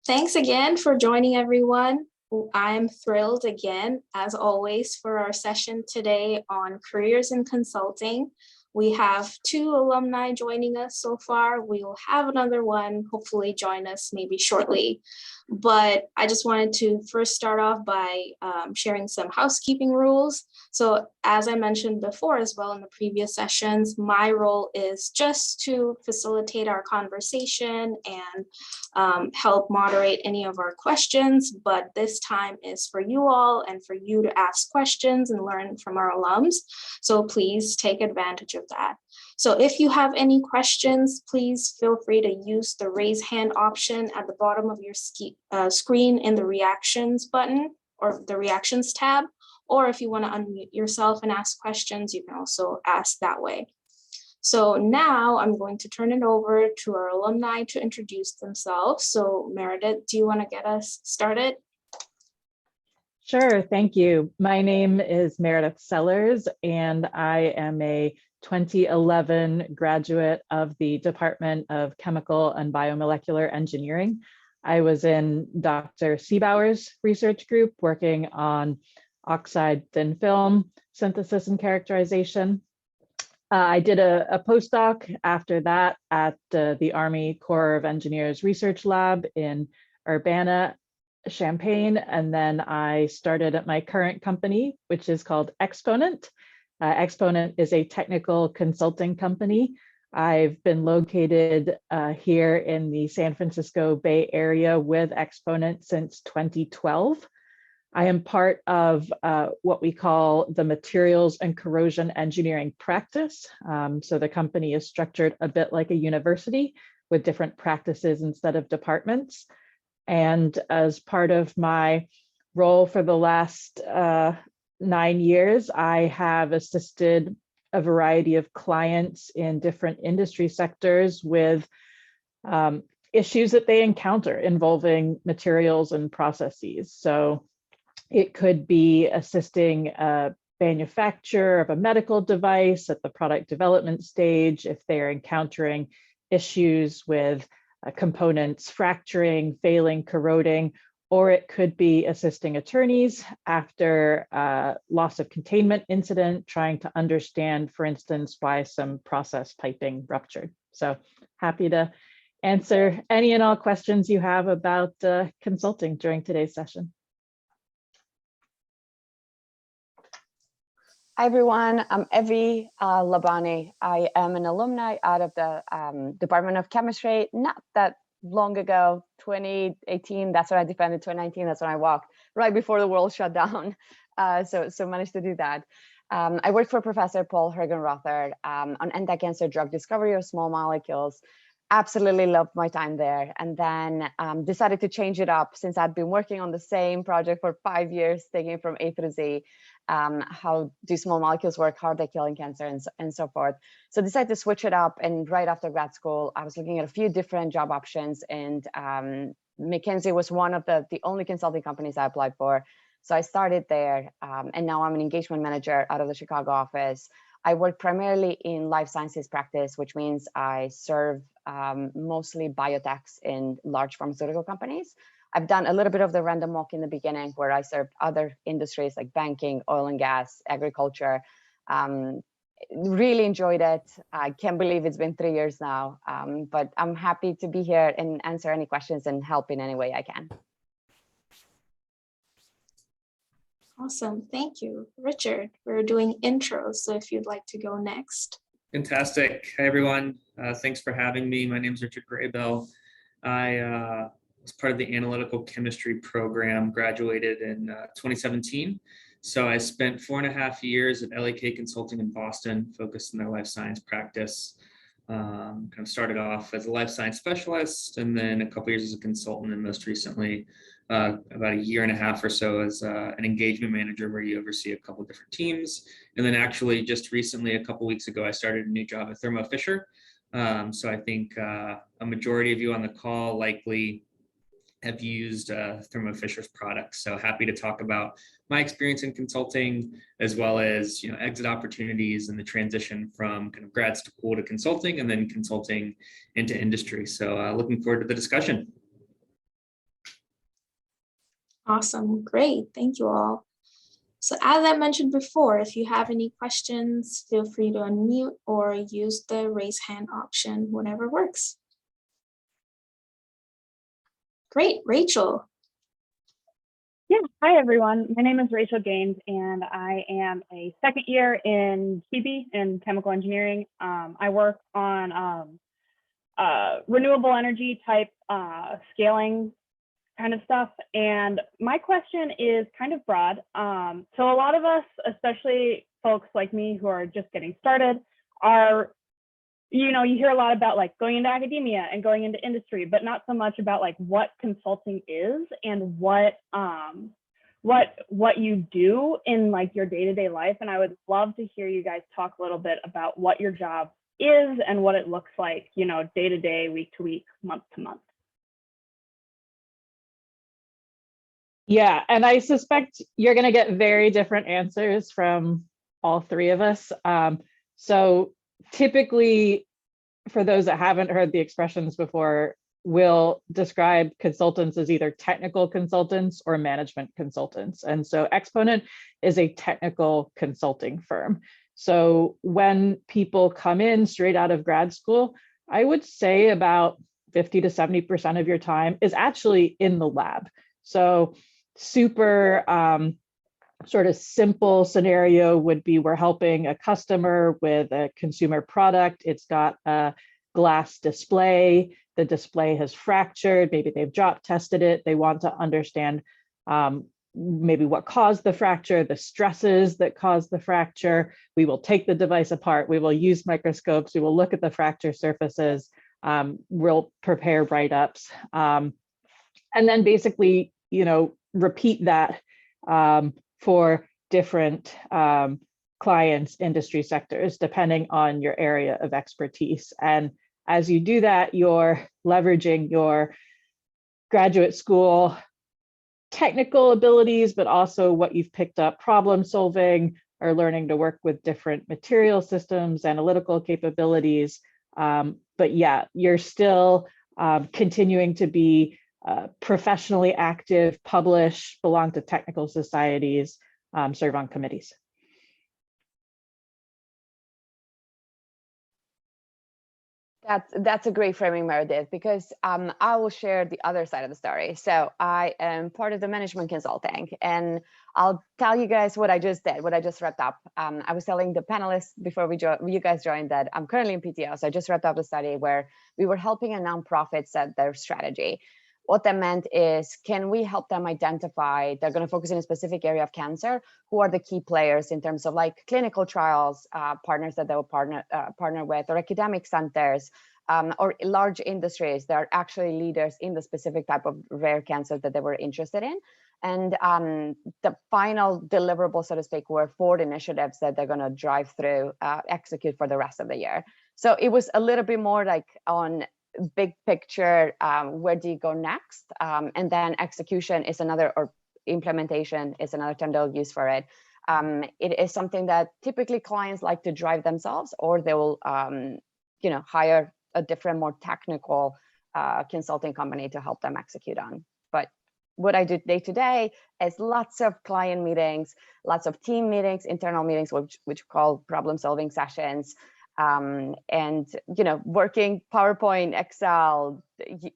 Thanks again for joining, everyone. I'm thrilled again, as always, for our session today on careers in consulting. We have 2 alumni joining us so far. We will have another one hopefully join us maybe shortly. But I just wanted to first start off by sharing some housekeeping rules. So as I mentioned before as well in the previous sessions, my role is just to facilitate our conversation and help moderate any of our questions. But this time is for you all and for you to ask questions and learn from our alums. So please take advantage of that. So if you have any questions, please feel free to use the raise hand option at the bottom of your screen in the reactions button or the reactions tab. Or if you want to unmute yourself and ask questions, you can also ask that way. So now I'm going to turn it over to our alumni to introduce themselves. So Meredith, do you want to get us started? Sure, thank you. My name is Meredith Sellers, and I am a 2011 graduate of the Department of Chemical and Biomolecular Engineering. I was in Dr. Seebauer's research group working on oxide thin film synthesis and characterization. I did a postdoc after that at the Army Corps of Engineers Research Lab in Urbana-Champaign, and then I started at my current company, which is called Exponent. Exponent is a technical consulting company. I've been located here in the San Francisco Bay Area with Exponent since 2012. I am part of what we call the materials and corrosion engineering practice. So the company is structured a bit like a university with different practices instead of departments. And as part of my role for the last 9 years, I have assisted a variety of clients in different industry sectors with issues that they encounter involving materials and processes. So it could be assisting a manufacturer of a medical device at the product development stage if they're encountering issues with components fracturing, failing, corroding, or it could be assisting attorneys after a loss of containment incident, trying to understand, for instance, why some process piping ruptured. So happy to answer any and all questions you have about consulting during today's session. Hi, everyone. I'm Evie Labani. I am an alumni out of the Department of Chemistry. Not that long ago, 2018, that's when I defended, 2019, that's when I walked, right before the world shut down. So managed to do that. I worked for Professor Paul Hergenrother on anti-cancer drug discovery of small molecules. Absolutely loved my time there. And then decided to change it up since I'd been working on the same project for 5 years, taking from A through Z. How do small molecules work, how are they killing cancer, and so forth. So decided to switch it up, and right after grad school, I was looking at a few different job options, and McKinsey was one of the only consulting companies I applied for. So I started there, and now I'm an engagement manager out of the Chicago office. I work primarily in life sciences practice, which means I serve mostly biotechs in large pharmaceutical companies. I've done a little bit of the random walk in the beginning where I served other industries like banking, oil and gas, agriculture. Really enjoyed it. I can't believe it's been 3 years now, but I'm happy to be here and answer any questions and help in any way I can. Awesome, thank you. Richard, we're doing intros, so if you'd like to go next. Fantastic. Hi, everyone. Thanks for having me. My name is Richard Graybell. I was part of the analytical chemistry program, graduated in 2017. So I spent 4.5 years at LAK Consulting in Boston, focused in their life science practice. Kind of started off as a life science specialist, and then a couple years as a consultant, and most recently about 1.5 years or so as an engagement manager, where you oversee a couple different teams. And then actually just recently, a couple weeks ago, I started a new job at Thermo Fisher. So I think a majority of you on the call likely have used Thermo Fisher's products. So happy to talk about my experience in consulting, as well as exit opportunities and the transition from kind of grad school to consulting, and then consulting into industry. So looking forward to the discussion. Awesome, great, thank you all. So as I mentioned before, if you have any questions, feel free to unmute or use the raise hand option, whatever works. Great, Rachel. Yeah, hi everyone. My name is Rachel Gaines, and I am a second year in KEB in chemical engineering. I work on renewable energy type scaling kind of stuff. And my question is kind of broad. So a lot of us, especially folks like me who are just getting started, are, you hear a lot about like going into academia and going into industry, but not so much about like what consulting is and what you do in like your day-to-day life. And I would love to hear you guys talk a little bit about what your job is and what it looks like, day to day, week to week, month to month. Yeah, and I suspect you're going to get very different answers from all three of us. So typically, for those that haven't heard the expressions before, we'll describe consultants as either technical consultants or management consultants. And so Exponent is a technical consulting firm. So when people come in straight out of grad school, I would say about 50 to 70% of your time is actually in the lab. So super sort of simple scenario would be we're helping a customer with a consumer product. It's got a glass display. The display has fractured. Maybe they've drop tested it. They want to understand maybe what caused the fracture, the stresses that caused the fracture. We will take the device apart. We will use microscopes. We will look at the fracture surfaces. We'll prepare write-ups. And then basically, repeat that for different clients, industry sectors, depending on your area of expertise. And as you do that, you're leveraging your graduate school technical abilities, but also what you've picked up problem solving or learning to work with different material systems, analytical capabilities. But yeah, you're still continuing to be professionally active, publish, belong to technical societies, serve on committees. That's a great framing, Meredith, because I will share the other side of the story. So I am part of the management consulting, and I'll tell you guys what I just did, what I just wrapped up. I was telling the panelists before you guys joined that I'm currently in PTO. So I just wrapped up a study where we were helping a nonprofit set their strategy. What that meant is, can we help them identify, they're going to focus in a specific area of cancer, who are the key players in terms of like clinical trials, partners that they will partner with, or academic centers, or large industries that are actually leaders in the specific type of rare cancer that they were interested in. And the final deliverable, so to speak, were 4 initiatives that they're going to drive through, execute for the rest of the year. So it was a little bit more like on big picture, where do you go next? And then execution is another, or implementation is another term they'll use for it. It is something that typically clients like to drive themselves, or they will, hire a different, more technical consulting company to help them execute on. But what I do day to day is lots of client meetings, lots of team meetings, internal meetings, which we call problem solving sessions. And working PowerPoint, Excel,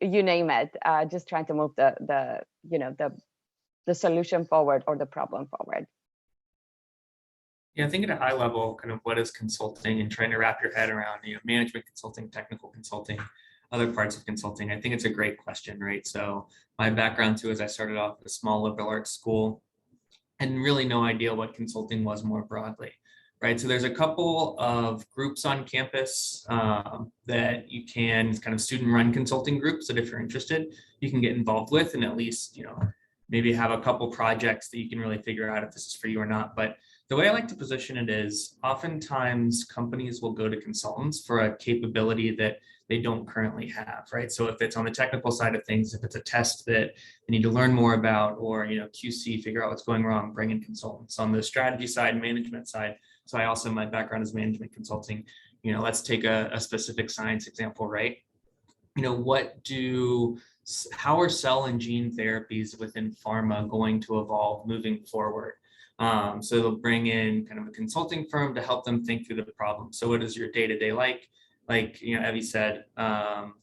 you name it, just trying to move the solution forward or the problem forward. Yeah, I think at a high level, kind of what is consulting, and trying to wrap your head around, management consulting, technical consulting, other parts of consulting. I think it's a great question, right? So my background too is I started off at a small liberal arts school and really no idea what consulting was more broadly. Right, so there's a couple of groups on campus that you can, kind of student-run consulting groups that if you're interested, you can get involved with, and at least, maybe have a couple projects that you can really figure out if this is for you or not. But the way I like to position it is, oftentimes companies will go to consultants for a capability that they don't currently have, right? So if it's on the technical side of things, if it's a test that they need to learn more about, or QC, figure out what's going wrong, bring in consultants. On the strategy side, management side, so I also, my background is management consulting. Let's take a specific science example, right? What do how are cell and gene therapies within pharma going to evolve moving forward? So they'll bring in kind of a consulting firm to help them think through the problem. So what is your day-to-day like? Like, Evie said,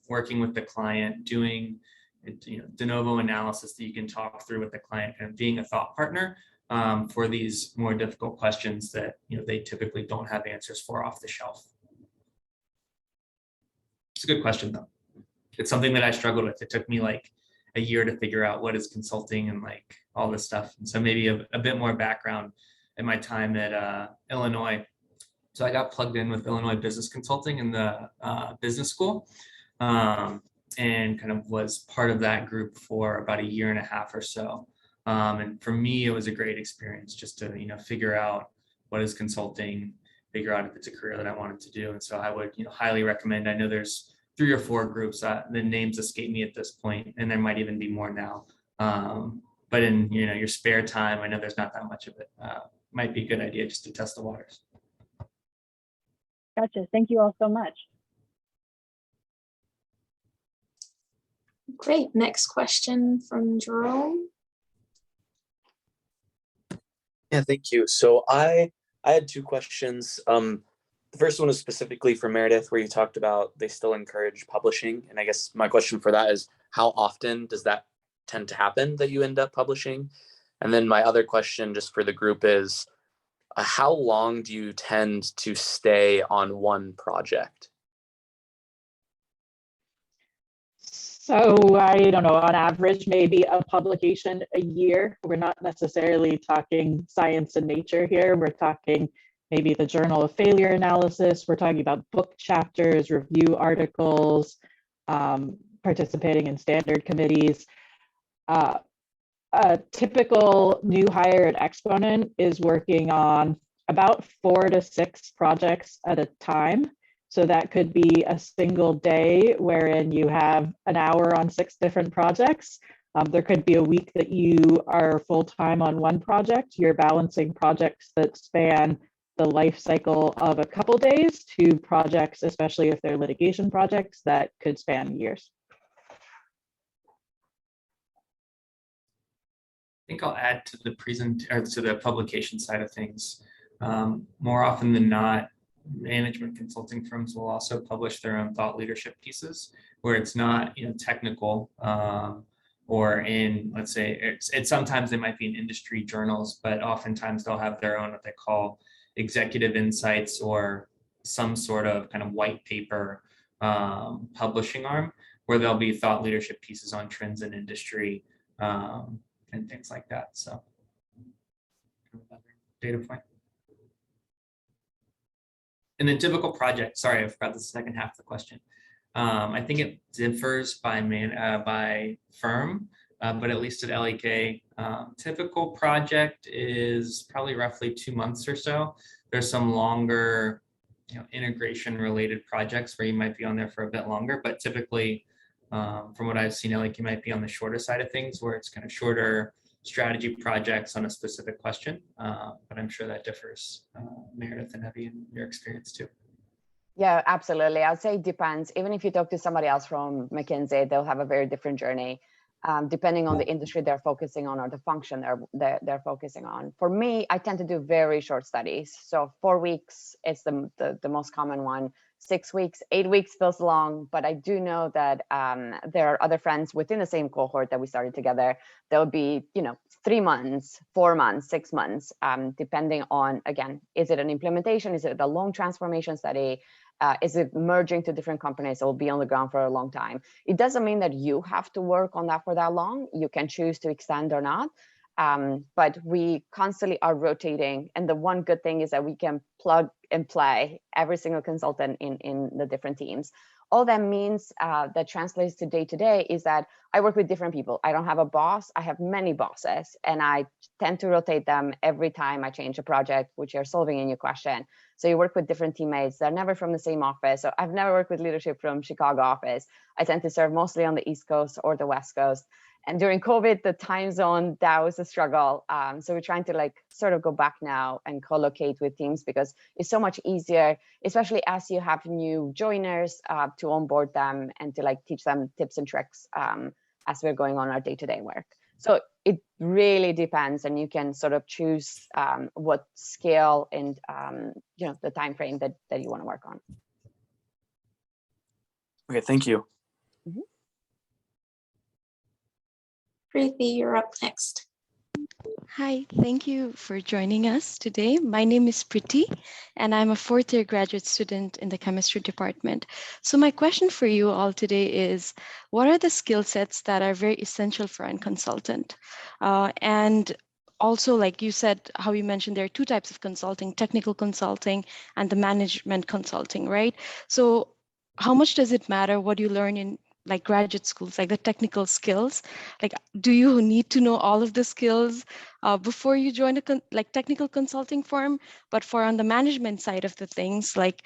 working with the client, doing, de novo analysis that you can talk through with the client, and being a thought partner for these more difficult questions that, they typically don't have answers for off the shelf. It's a good question though. It's something that I struggled with. It took me like a year to figure out what is consulting and like all this stuff. And so maybe a bit more background in my time at Illinois. So I got plugged in with Illinois Business Consulting in the business school, and kind of was part of that group for about a year and a half or so. And for me, it was a great experience just to, figure out what is consulting, figure out if it's a career that I wanted to do. And so I would, highly recommend. I know there's 3 or 4 groups. The names escape me at this point, and there might even be more now. But in your spare time, I know there's not that much of it. Might be a good idea just to test the waters. Gotcha. Thank you all so much. Great. Next question from Jerome. Yeah, thank you. So I had 2 questions. The first one is specifically for Meredith, where you talked about they still encourage publishing. And I guess my question for that is, how often does that tend to happen that you end up publishing? And then my other question just for the group is, how long do you tend to stay on one project? So I don't know, on average, maybe a publication a year. We're not necessarily talking science and nature here. We're talking maybe the Journal of Failure Analysis. We're talking about book chapters, review articles, participating in standard committees. A typical new hire at Exponent is working on about 4 to 6 projects at a time. So that could be a single day wherein you have an hour on 6 different projects. There could be a week that you are full-time on one project. You're balancing projects that span the life cycle of a couple days to projects, especially if they're litigation projects, that could span years. I think I'll add to the publication side of things. More often than not, management consulting firms will also publish their own thought leadership pieces, where it's not technical, or in, let's say, it's sometimes they might be in industry journals, but oftentimes they'll have their own what they call executive insights or some sort of kind of white paper publishing arm, where there'll be thought leadership pieces on trends in industry and things like that. So data point. And then typical project, sorry, I forgot the second half of the question. I think it differs by firm, but at least at LEK, typical project is probably roughly 2 months or so. There's some longer, integration related projects where you might be on there for a bit longer, but typically, from what I've seen, LEK might be on the shorter side of things, where it's kind of shorter strategy projects on a specific question, but I'm sure that differs, Meredith and Evie, in your experience too. Yeah, absolutely. I'd say it depends. Even if you talk to somebody else from McKinsey, they'll have a very different journey, depending on the industry they're focusing on or the function they're focusing on. For me, I tend to do very short studies. So 4 weeks is the most common one. 6 weeks, 8 weeks feels long, but I do know that there are other friends within the same cohort that we started together. There will be, 3 months, 4 months, 6 months, depending on, again, is it an implementation? Is it a long transformation study? Is it merging to different companies that will be on the ground for a long time? It doesn't mean that you have to work on that for that long. You can choose to extend or not. But we constantly are rotating. And the one good thing is that we can plug and play every single consultant in the different teams. All that means that translates to day is that I work with different people. I don't have a boss. I have many bosses, and I tend to rotate them every time I change a project, which are solving a new question. So you work with different teammates. They're never from the same office. So I've never worked with leadership from Chicago office. I tend to serve mostly on the East Coast or the West Coast. And during COVID, the time zone, that was a struggle. So we're trying to sort of go back now and co-locate with teams, because it's so much easier, especially as you have new joiners, to onboard them and to teach them tips and tricks as we're going on our day-to-day work. So it really depends, and you can sort of choose what scale and the time frame that you want to work on. Okay, thank you. Preeti, you're up next. Hi, thank you for joining us today. My name is Priti, and I'm a fourth-year graduate student in the chemistry department. So my question for you all today is, what are the skill sets that are very essential for a consultant? And also, like you said, how you mentioned there are two types of consulting, technical consulting and the management consulting, right? So how much does it matter what you learn in like graduate schools, like the technical skills? Like, do you need to know all of the skills before you join a technical consulting firm? But for on the management side of the things, like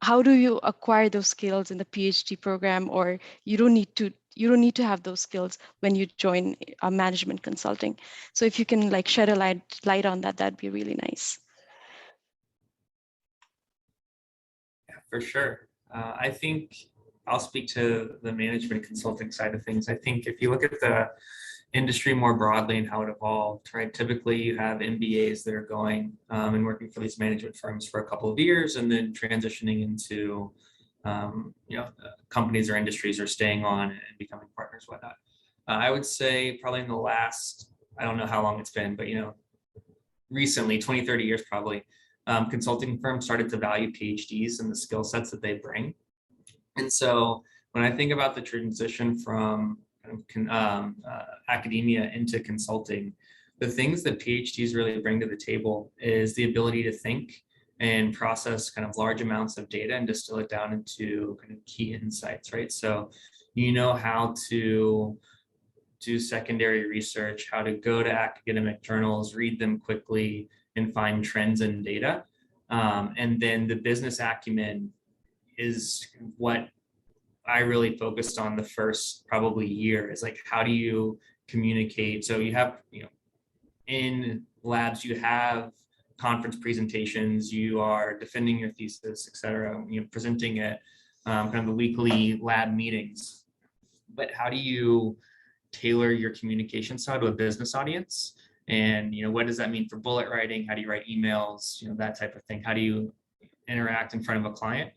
how do you acquire those skills in the PhD program, or you don't need to have those skills when you join a management consulting? So if you can like shed a light on that, that'd be really nice. Yeah, for sure. I think I'll speak to the management consulting side of things. I think if you look at the industry more broadly and how it evolved, right? Typically you have MBAs that are going and working for these management firms for a couple of years and then transitioning into companies or industries, or staying on and becoming partners, whatnot. I would say probably in the last, I don't know how long it's been, but recently, 20, 30 years probably, consulting firms started to value PhDs and the skill sets that they bring. And so when I think about the transition from academia into consulting, the things that PhDs really bring to the table is the ability to think and process kind of large amounts of data and distill it down into kind of key insights, right? So you know how to do secondary research, how to go to academic journals, read them quickly and find trends in data. And then the business acumen is what I really focused on the first probably year, is like, how do you communicate? So you have, in labs, you have conference presentations, you are defending your thesis, et cetera, presenting at kind of the weekly lab meetings. But how do you tailor your communication style to a business audience? And, what does that mean for bullet writing? How do you write emails? That type of thing. How do you interact in front of a client?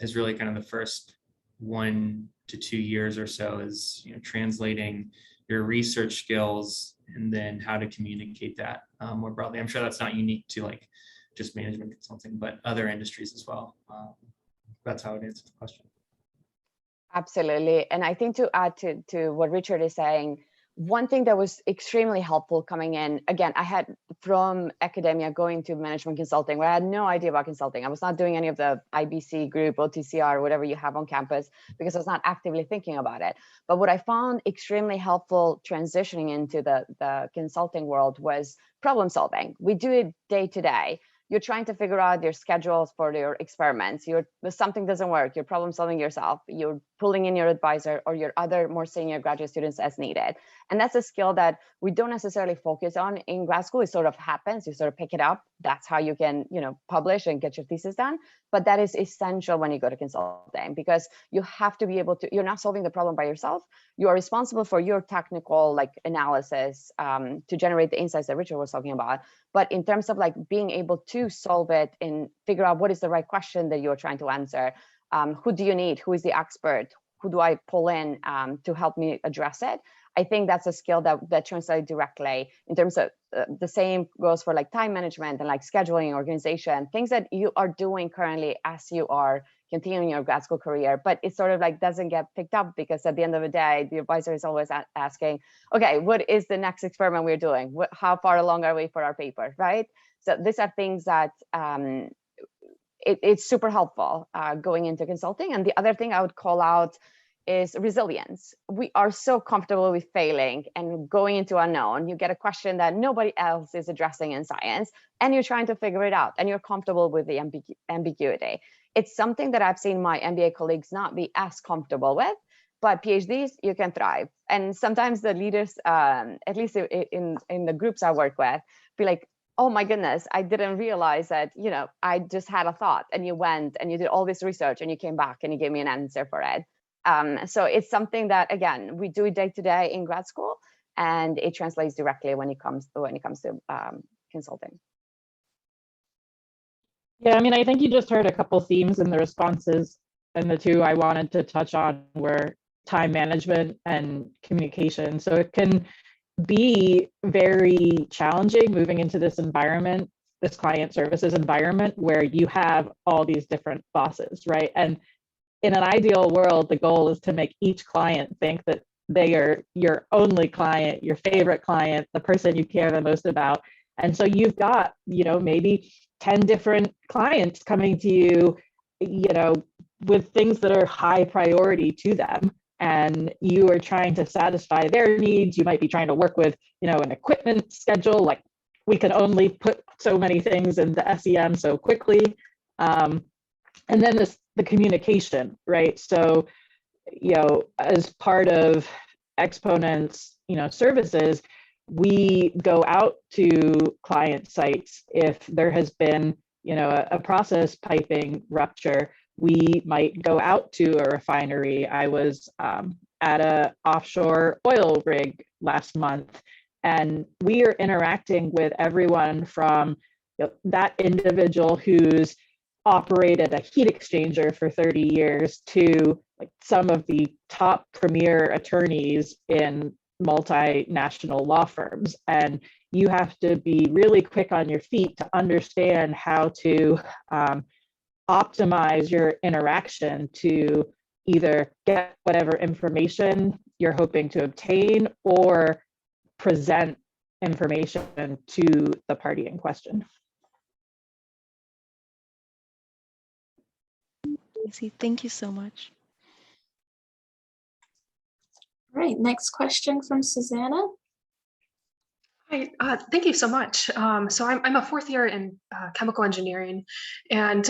Is really kind of the first 1 to 2 years or so, is translating your research skills and then how to communicate that more broadly. I'm sure that's not unique to like just management consulting, but other industries as well. That's how it answers the question. Absolutely. And I think to add to what Richard is saying, one thing that was extremely helpful coming in, again, I had from academia going to management consulting, where I had no idea about consulting. I was not doing any of the IBC group, OTCR, whatever you have on campus, because I was not actively thinking about it. But what I found extremely helpful transitioning into the consulting world was problem solving. We do it day to day. You're trying to figure out your schedules for your experiments. If something doesn't work, you're problem solving yourself. You're pulling in your advisor or your other more senior graduate students as needed. And that's a skill that we don't necessarily focus on in grad school. It sort of happens. You sort of pick it up. That's how you can, publish and get your thesis done. But that is essential when you go to consulting, because you have to be able to, you're not solving the problem by yourself. You are responsible for your technical analysis to generate the insights that Richard was talking about. But in terms of being able to solve it and figure out what is the right question that you're trying to answer, who do you need? Who is the expert? Who do I pull in to help me address it? I think that's a skill that translates directly in terms of the same goes for time management and scheduling, organization, things that you are doing currently as you are continuing your grad school career. But it sort of doesn't get picked up, because at the end of the day, the advisor is always asking, okay, what is the next experiment we're doing? How far along are we for our paper, right? So these are things that it's super helpful going into consulting. And the other thing I would call out is resilience. We are so comfortable with failing and going into unknown. You get a question that nobody else is addressing in science, and you're trying to figure it out, and you're comfortable with the ambiguity. It's something that I've seen my MBA colleagues not be as comfortable with, but PhDs, you can thrive. And sometimes the leaders, at least in the groups I work with, be like, oh my goodness, I didn't realize that, I just had a thought, and you went and you did all this research and you came back and you gave me an answer for it. So it's something that, again, we do day to day in grad school, and it translates directly when it comes to consulting. Yeah, I mean, I think you just heard a couple themes in the responses, and the two I wanted to touch on were time management and communication. So it can be very challenging moving into this environment, this client services environment, where you have all these different bosses, right? And in an ideal world, the goal is to make each client think that they are your only client, your favorite client, the person you care the most about. And so you've got, maybe 10 different clients coming to you, with things that are high priority to them. And you are trying to satisfy their needs. You might be trying to work with, an equipment schedule, like we can only put so many things into SEM so quickly. And then the communication, right? So, as part of Exponent's, services, we go out to client sites if there has been, a process piping rupture. We might go out to a refinery. I was at an offshore oil rig last month, and we are interacting with everyone from that individual who's operated a heat exchanger for 30 years to like some of the top premier attorneys in multinational law firms. And you have to be really quick on your feet to understand how to optimize your interaction to either get whatever information you're hoping to obtain or present information to the party in question. Thank you so much. All right, next question from Susanna. Hi, thank you so much. So I'm a fourth year in chemical engineering, and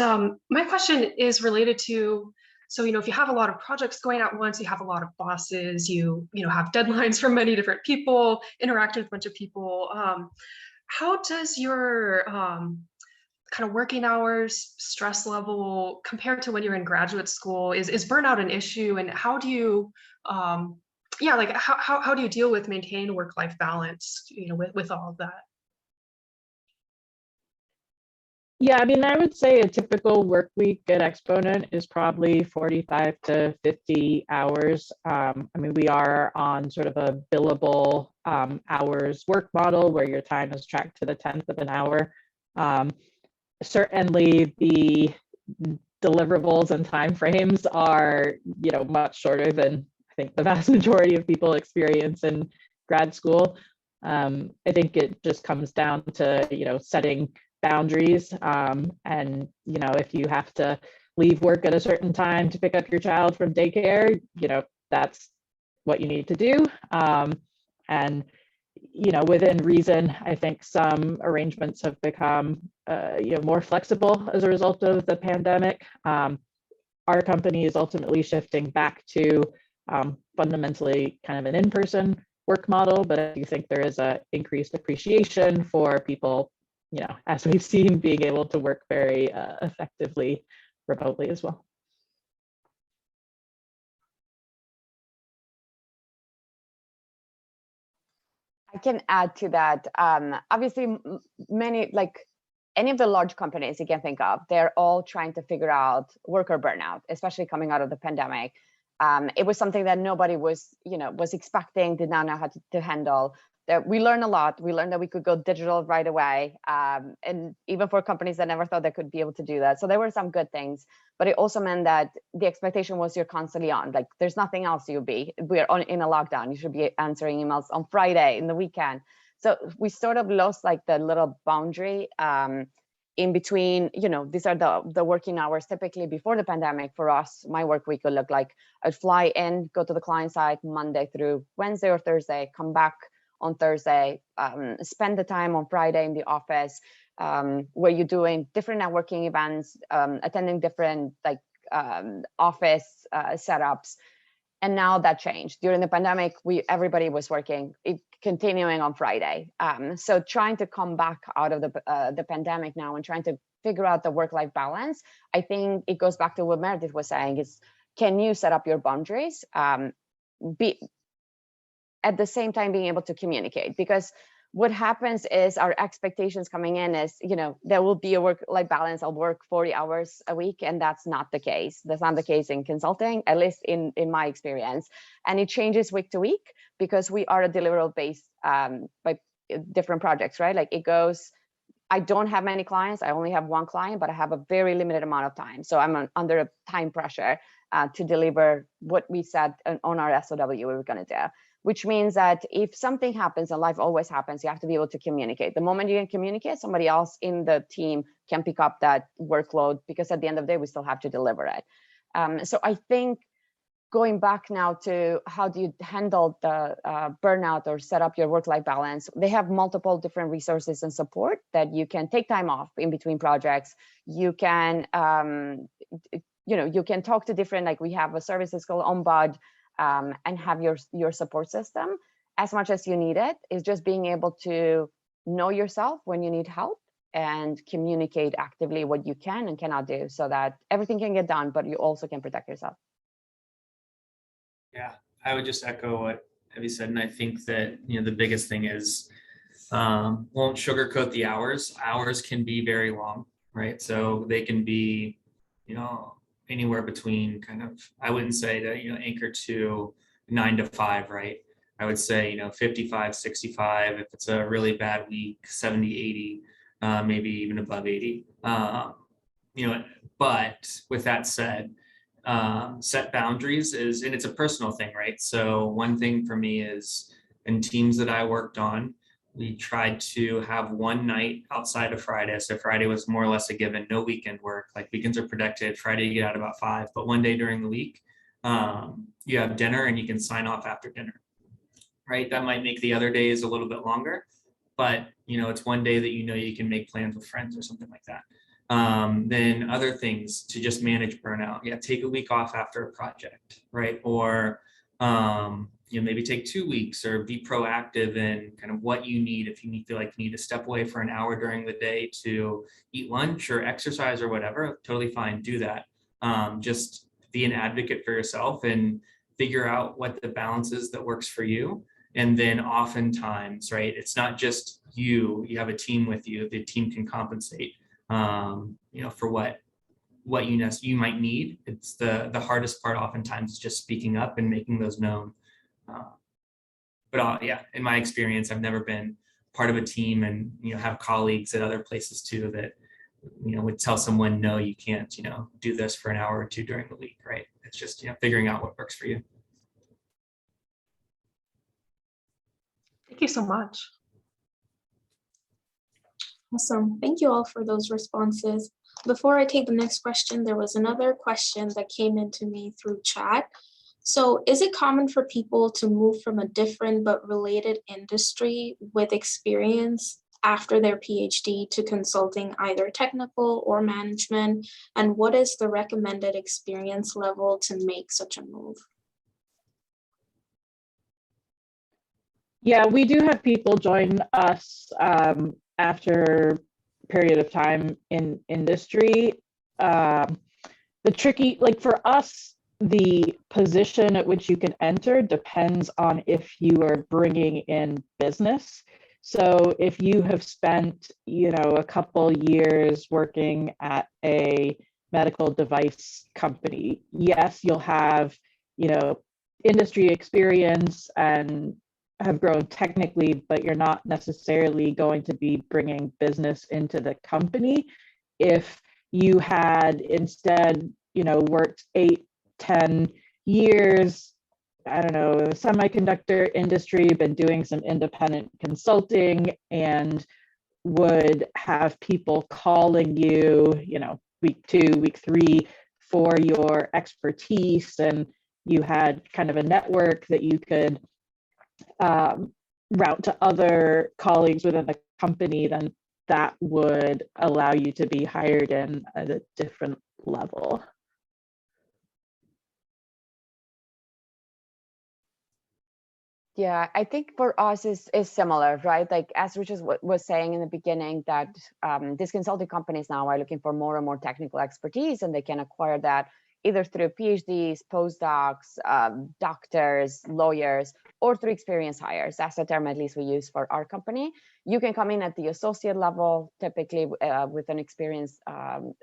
my question is related to, so if you have a lot of projects going at once, you have a lot of bosses, you have deadlines from many different people, interact with a bunch of people. How does your kind of working hours, stress level compare to when you're in graduate school? Is burnout an issue, and how do you how do you deal with maintaining work-life balance, with all of that? Yeah, I mean, I would say a typical work week at Exponent is probably 45 to 50 hours. I mean, we are on sort of a billable hours work model where your time is tracked to the 10th of an hour. Certainly the deliverables and timeframes are, much shorter than I think the vast majority of people experience in grad school. I think it just comes down to, setting boundaries. And, if you have to leave work at a certain time to pick up your child from daycare, that's what you need to do. And, within reason, I think some arrangements have become, more flexible as a result of the pandemic. Our company is ultimately shifting back to fundamentally kind of an in-person work model, but I do think there is a increased appreciation for people, as we've seen, being able to work very effectively remotely as well. I can add to that. Obviously, many, like any of the large companies you can think of, they're all trying to figure out worker burnout, especially coming out of the pandemic. It was something that nobody was expecting, did not know how to handle. That we learned a lot. We learned that we could go digital right away, and even for companies that never thought they could be able to do that. So there were some good things, but it also meant that the expectation was you're constantly on. Like there's nothing else you'll be. We're in a lockdown. You should be answering emails on Friday in the weekend. So we sort of lost like the little boundary in between. These are the working hours. Typically before the pandemic, for us, my work week would look like I'd fly in, go to the client side Monday through Wednesday or Thursday, come back on Thursday, spend the time on Friday in the office, where you're doing different networking events, attending different office setups. And now that changed. During the pandemic, everybody was working, continuing on Friday. So trying to come back out of the pandemic now and trying to figure out the work-life balance, I think it goes back to what Meredith was saying, is can you set up your boundaries? Be at the same time being able to communicate, because what happens is our expectations coming in is, there will be a work-life balance. I'll work 40 hours a week, and that's not the case. That's not the case in consulting, at least in my experience. And it changes week to week because we are a deliverable based by different projects, right? Like it goes, I don't have many clients. I only have one client, but I have a very limited amount of time. So I'm under a time pressure to deliver what we said on our SOW we were going to do, which means that if something happens, and life always happens, you have to be able to communicate. The moment you can communicate, somebody else in the team can pick up that workload, because at the end of the day, we still have to deliver it. So I think going back now to how do you handle the burnout or set up your work-life balance, they have multiple different resources and support that you can take time off in between projects. You can, you can talk to different, like we have a service that's called Ombud, and have your support system as much as you need it. Is just being able to know yourself when you need help and communicate actively what you can and cannot do, so that everything can get done, but you also can protect yourself. Yeah, I would just echo what Evie said, and I think that the biggest thing is won't sugarcoat the hours. Hours can be very long, right? So they can be, anywhere between kind of, I wouldn't say that anchor to 9 to 5, right? I would say 55, 65. If it's a really bad week, 70, 80, maybe even above 80. But with that said, set boundaries and it's a personal thing, right? So one thing for me is in teams that I worked on, we tried to have one night outside of Friday. So Friday was more or less a given, no weekend work. Like weekends are protected. Friday you get out about 5, but one day during the week, you have dinner and you can sign off after dinner, right? That might make the other days a little bit longer, but it's one day that you can make plans with friends or something like that. Then other things to just manage burnout. Yeah, take a week off after a project, right? Or maybe take 2 weeks, or be proactive in kind of what you need. If you feel like you need to step away for an hour during the day to eat lunch or exercise or whatever, totally fine, do that. Just be an advocate for yourself and figure out what the balance is that works for you. And then oftentimes, right, it's not just you have a team with you. The team can compensate for what you might need. It's the hardest part oftentimes is just speaking up and making those known. But yeah, in my experience, I've never been part of a team and have colleagues at other places too that would tell someone, no, you can't do this for an hour or two during the week, right? It's just figuring out what works for you. Thank you so much. Awesome. Thank you all for those responses. Before I take the next question, there was another question that came into me through chat. So is it common for people to move from a different but related industry with experience after their PhD to consulting, either technical or management? And what is the recommended experience level to make such a move? Yeah, we do have people join us after a period of time in industry. The tricky, like for us, the position at which you can enter depends on if you are bringing in business. So if you have spent, a couple years working at a medical device company, yes, you'll have, industry experience and have grown technically, but you're not necessarily going to be bringing business into the company. If you had instead, worked 8-10 years, I don't know, semiconductor industry, been doing some independent consulting, and would have people calling you, week 2, week 3 for your expertise, and you had kind of a network that you could route to other colleagues within the company, then that would allow you to be hired in at a different level. Yeah, I think for us is similar, right? Like as Richard was saying in the beginning, that these consulting companies now are looking for more and more technical expertise, and they can acquire that either through PhDs, postdocs, doctors, lawyers, or through experienced hires. That's the term at least we use for our company. You can come in at the associate level, typically with an experience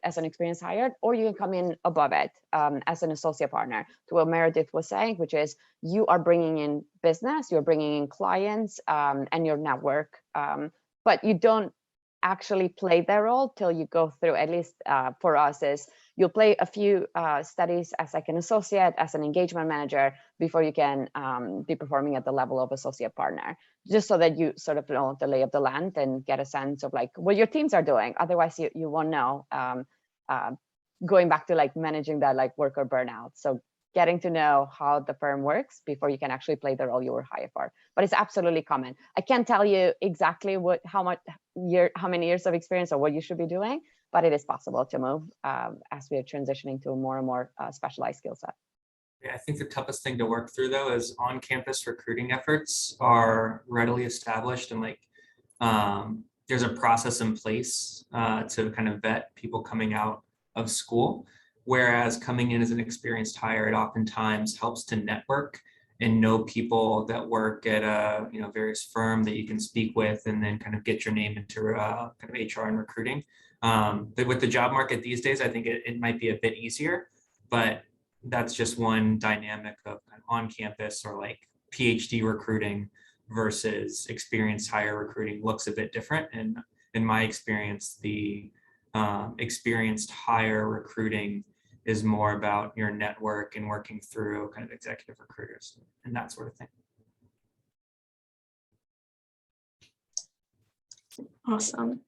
as an experienced hire, or you can come in above it as an associate partner, to what Meredith was saying, which is you are bringing in business, you're bringing in clients and your network, but you don't actually play their role till you go through, at least for us, is you'll play a few studies as like an associate, as an engagement manager, before you can be performing at the level of associate partner, just so that you sort of know the lay of the land and get a sense of like what your teams are doing. Otherwise you won't know, going back to like managing that like worker burnout. So getting to know how the firm works before you can actually play the role you were hired for. But it's absolutely common. I can't tell you exactly how many years of experience or what you should be doing, but it is possible to move as we are transitioning to a more and more specialized skill set. Yeah, I think the toughest thing to work through though is on-campus recruiting efforts are readily established, and like there's a process in place to kind of vet people coming out of school. Whereas coming in as an experienced hire, it oftentimes helps to network and know people that work at a various firm that you can speak with, and then kind of get your name into kind of HR and recruiting. But with the job market these days, I think it might be a bit easier, but that's just one dynamic of on campus or like PhD recruiting versus experienced hire recruiting looks a bit different. And in my experience, the experienced hire recruiting is more about your network and working through kind of executive recruiters and that sort of thing. Awesome.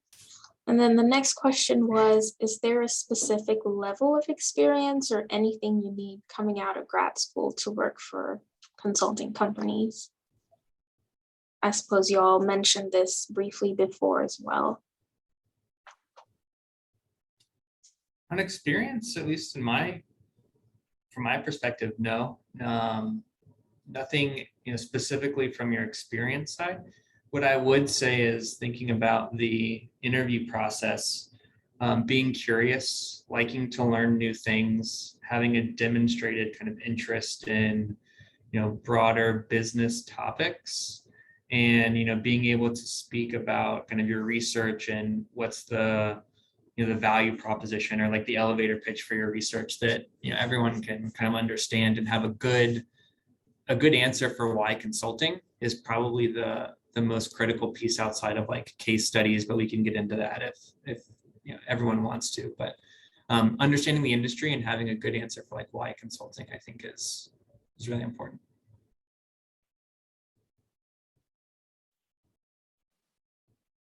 And then the next question was, is there a specific level of experience or anything you need coming out of grad school to work for consulting companies? I suppose you all mentioned this briefly before as well. On experience, at least from my perspective, no. Nothing specifically from your experience side. What I would say is thinking about the interview process, being curious, liking to learn new things, having a demonstrated kind of interest in broader business topics, and being able to speak about kind of your research and what's the the value proposition or like the elevator pitch for your research that everyone can kind of understand and have a good answer for why consulting is probably the most critical piece outside of like case studies, but we can get into that if everyone wants to. But understanding the industry and having a good answer for like why consulting, I think is really important.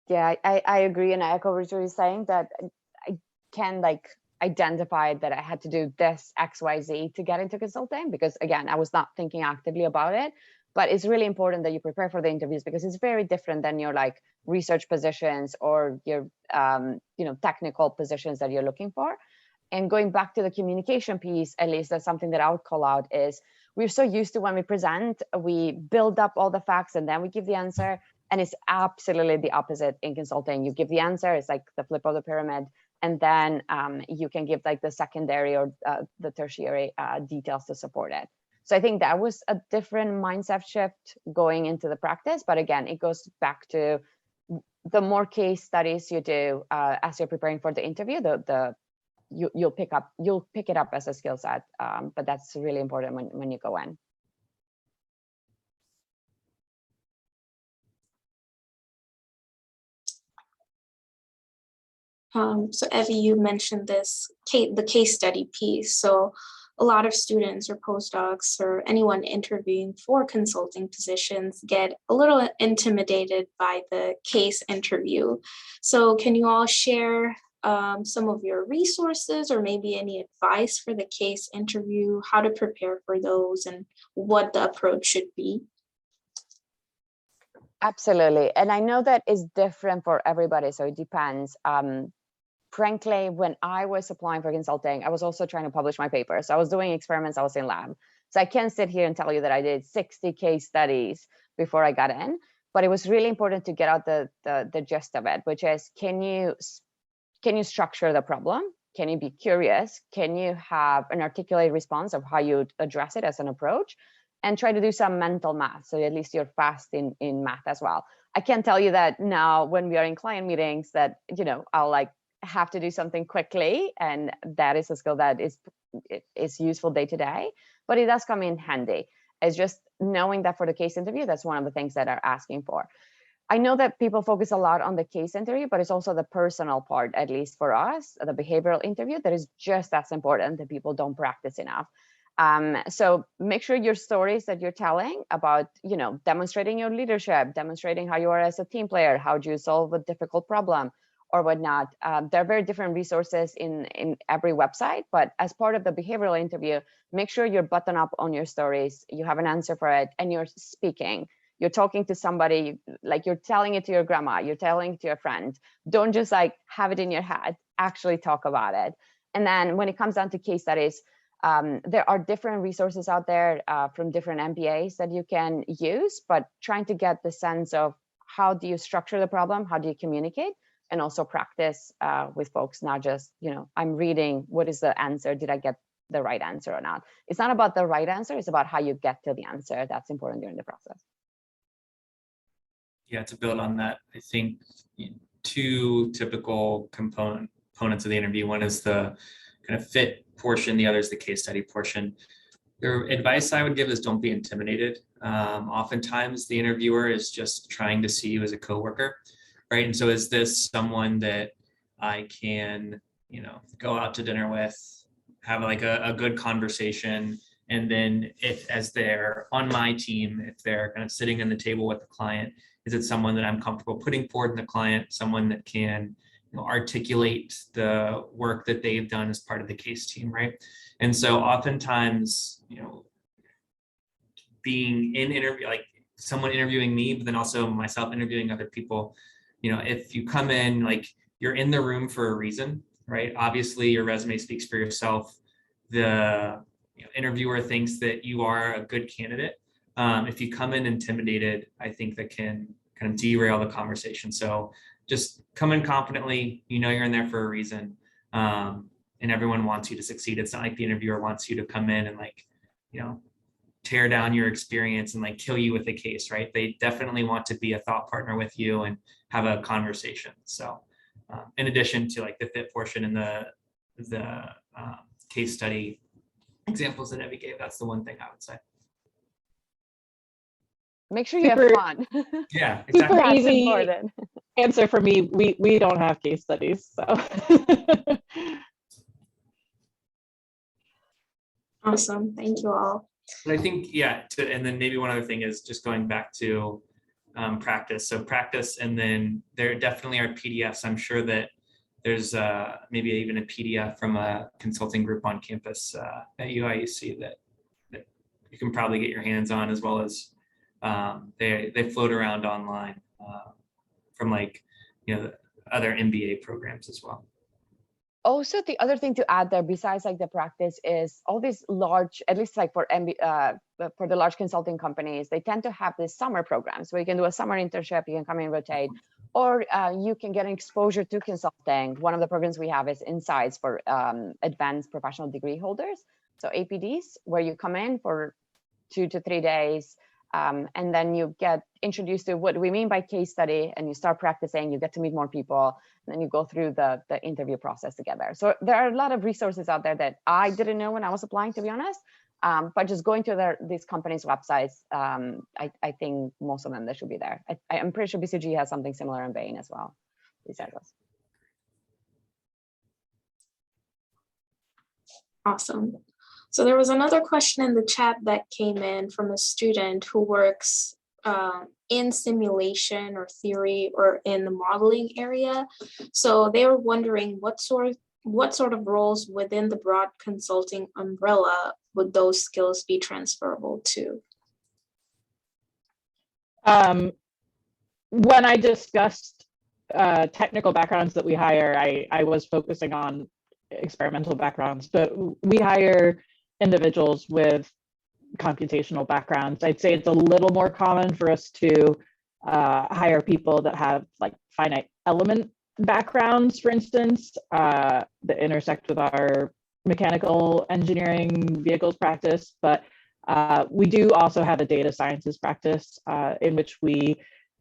Yeah, I agree, and I echo what you're saying, that I can like identify that I had to do this XYZ to get into consulting, because again, I was not thinking actively about it. But it's really important that you prepare for the interviews, because it's very different than your like research positions or your technical positions that you're looking for. And going back to the communication piece, at least that's something that I would call out, is we're so used to when we present, we build up all the facts and then we give the answer. And it's absolutely the opposite in consulting. You give the answer, it's like the flip of the pyramid, and then you can give like the secondary or the tertiary details to support it. So I think that was a different mindset shift going into the practice. But again, it goes back to the more case studies you do as you're preparing for the interview, you'll pick it up as a skill set. But that's really important when you go in. So Evie, you mentioned the case study piece. So a lot of students or postdocs or anyone interviewing for consulting positions get a little intimidated by the case interview. So can you all share some of your resources or maybe any advice for the case interview, how to prepare for those and what the approach should be? Absolutely. And I know that is different for everybody, so it depends. Frankly, when I was applying for consulting, I was also trying to publish my paper. So I was doing experiments, I was in lab. So I can't sit here and tell you that I did 60 case studies before I got in, but it was really important to get out the gist of it, which is, can you structure the problem? Can you be curious? Can you have an articulated response of how you address it as an approach? And try to do some mental math, so at least you're fast in math as well. I can tell you that now when we are in client meetings that, I'll like have to do something quickly, and that is a skill that is useful day to day, but it does come in handy. It's just knowing that for the case interview, that's one of the things that are asking for. I know that people focus a lot on the case interview, but it's also the personal part, at least for us, the behavioral interview, that is just as important that people don't practice enough. So make sure your stories that you're telling about, demonstrating your leadership, demonstrating how you are as a team player, how do you solve a difficult problem or whatnot. There are very different resources in every website, but as part of the behavioral interview, make sure you're button up on your stories, you have an answer for it, and you're speaking. You're talking to somebody, like you're telling it to your grandma, you're telling it to your friend. Don't just like have it in your head, actually talk about it. And then when it comes down to case studies, there are different resources out there from different MBAs that you can use, but trying to get the sense of how do you structure the problem, how do you communicate, and also practice with folks, not just, I'm reading, what is the answer? Did I get the right answer or not? It's not about the right answer, it's about how you get to the answer. That's important during the process. Yeah, to build on that, I think two typical components of the interview. One is the kind of fit portion, the other is the case study portion. The advice I would give is don't be intimidated. Oftentimes the interviewer is just trying to see you as a coworker, right? And so is this someone that I can, go out to dinner with, have like a good conversation, and then as they're on my team, if they're kind of sitting on the table with the client, is it someone that I'm comfortable putting forward in the client, someone that can articulate the work that they've done as part of the case team, right? And so oftentimes, being in interview, like someone interviewing me, but then also myself interviewing other people, if you come in, like you're in the room for a reason, right? Obviously your resume speaks for yourself. The interviewer thinks that you are a good candidate. If you come in intimidated, I think that can kind of derail the conversation. So just come in confidently, you're in there for a reason. And everyone wants you to succeed. It's not like the interviewer wants you to come in and like, tear down your experience and like kill you with a case, right? They definitely want to be a thought partner with you and have a conversation. So in addition to like the fit portion and the case study examples that Evie gave, that's the one thing I would say. Make sure you have fun. Yeah, exactly. Super That's easy important. answer for me. We don't have case studies, so. Awesome, thank you all. But I think, and then maybe one other thing is just going back to practice. So practice, and then there definitely are PDFs. I'm sure that there's maybe even a PDF from a consulting group on campus at UIUC that you can probably get your hands on, as well as they float around online from like, other MBA programs as well. Also, the other thing to add there, besides like the practice, is all these large, at least like for the large consulting companies, they tend to have these summer programs where you can do a summer internship, you can come in, rotate, or you can get an exposure to consulting. One of the programs we have is Insights for advanced professional degree holders, so APDs, where you come in for 2 to 3 days, and then you get introduced to what we mean by case study, and you start practicing, you get to meet more people, and then you go through the interview process together. So there are a lot of resources out there that I didn't know when I was applying, to be honest, but just going to these companies' websites, I think most of them, they should be there. I'm pretty sure BCG has something similar in Bain as well, besides us. Awesome. So there was another question in the chat that came in from a student who works in simulation or theory or in the modeling area. So they were wondering what sort of roles within the broad consulting umbrella would those skills be transferable to? When I discussed technical backgrounds that we hire, I was focusing on experimental backgrounds, but we hire individuals with computational backgrounds. I'd say it's a little more common for us to hire people that have like finite element backgrounds, for instance, that intersect with our mechanical engineering vehicles practice, but we do also have a data sciences practice in which we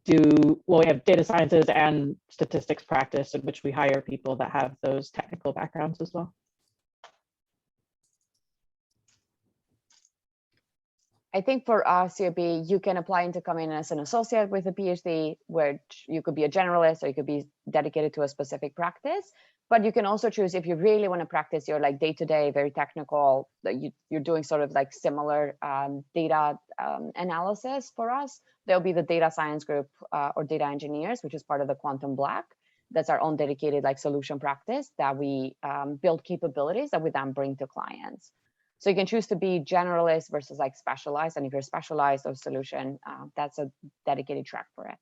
have data sciences and statistics practice in which we hire people that have those technical backgrounds as well. I think for us, you can apply to come in as an associate with a PhD, where you could be a generalist or you could be dedicated to a specific practice. But you can also choose, if you really want to practice your like day-to-day, very technical, you're doing sort of like similar data analysis for us. There'll be the data science group or data engineers, which is part of the Quantum Black. That's our own dedicated like solution practice that we build capabilities that we then bring to clients. So you can choose to be generalist versus like specialized. And if you're specialized or solution, that's a dedicated track for it.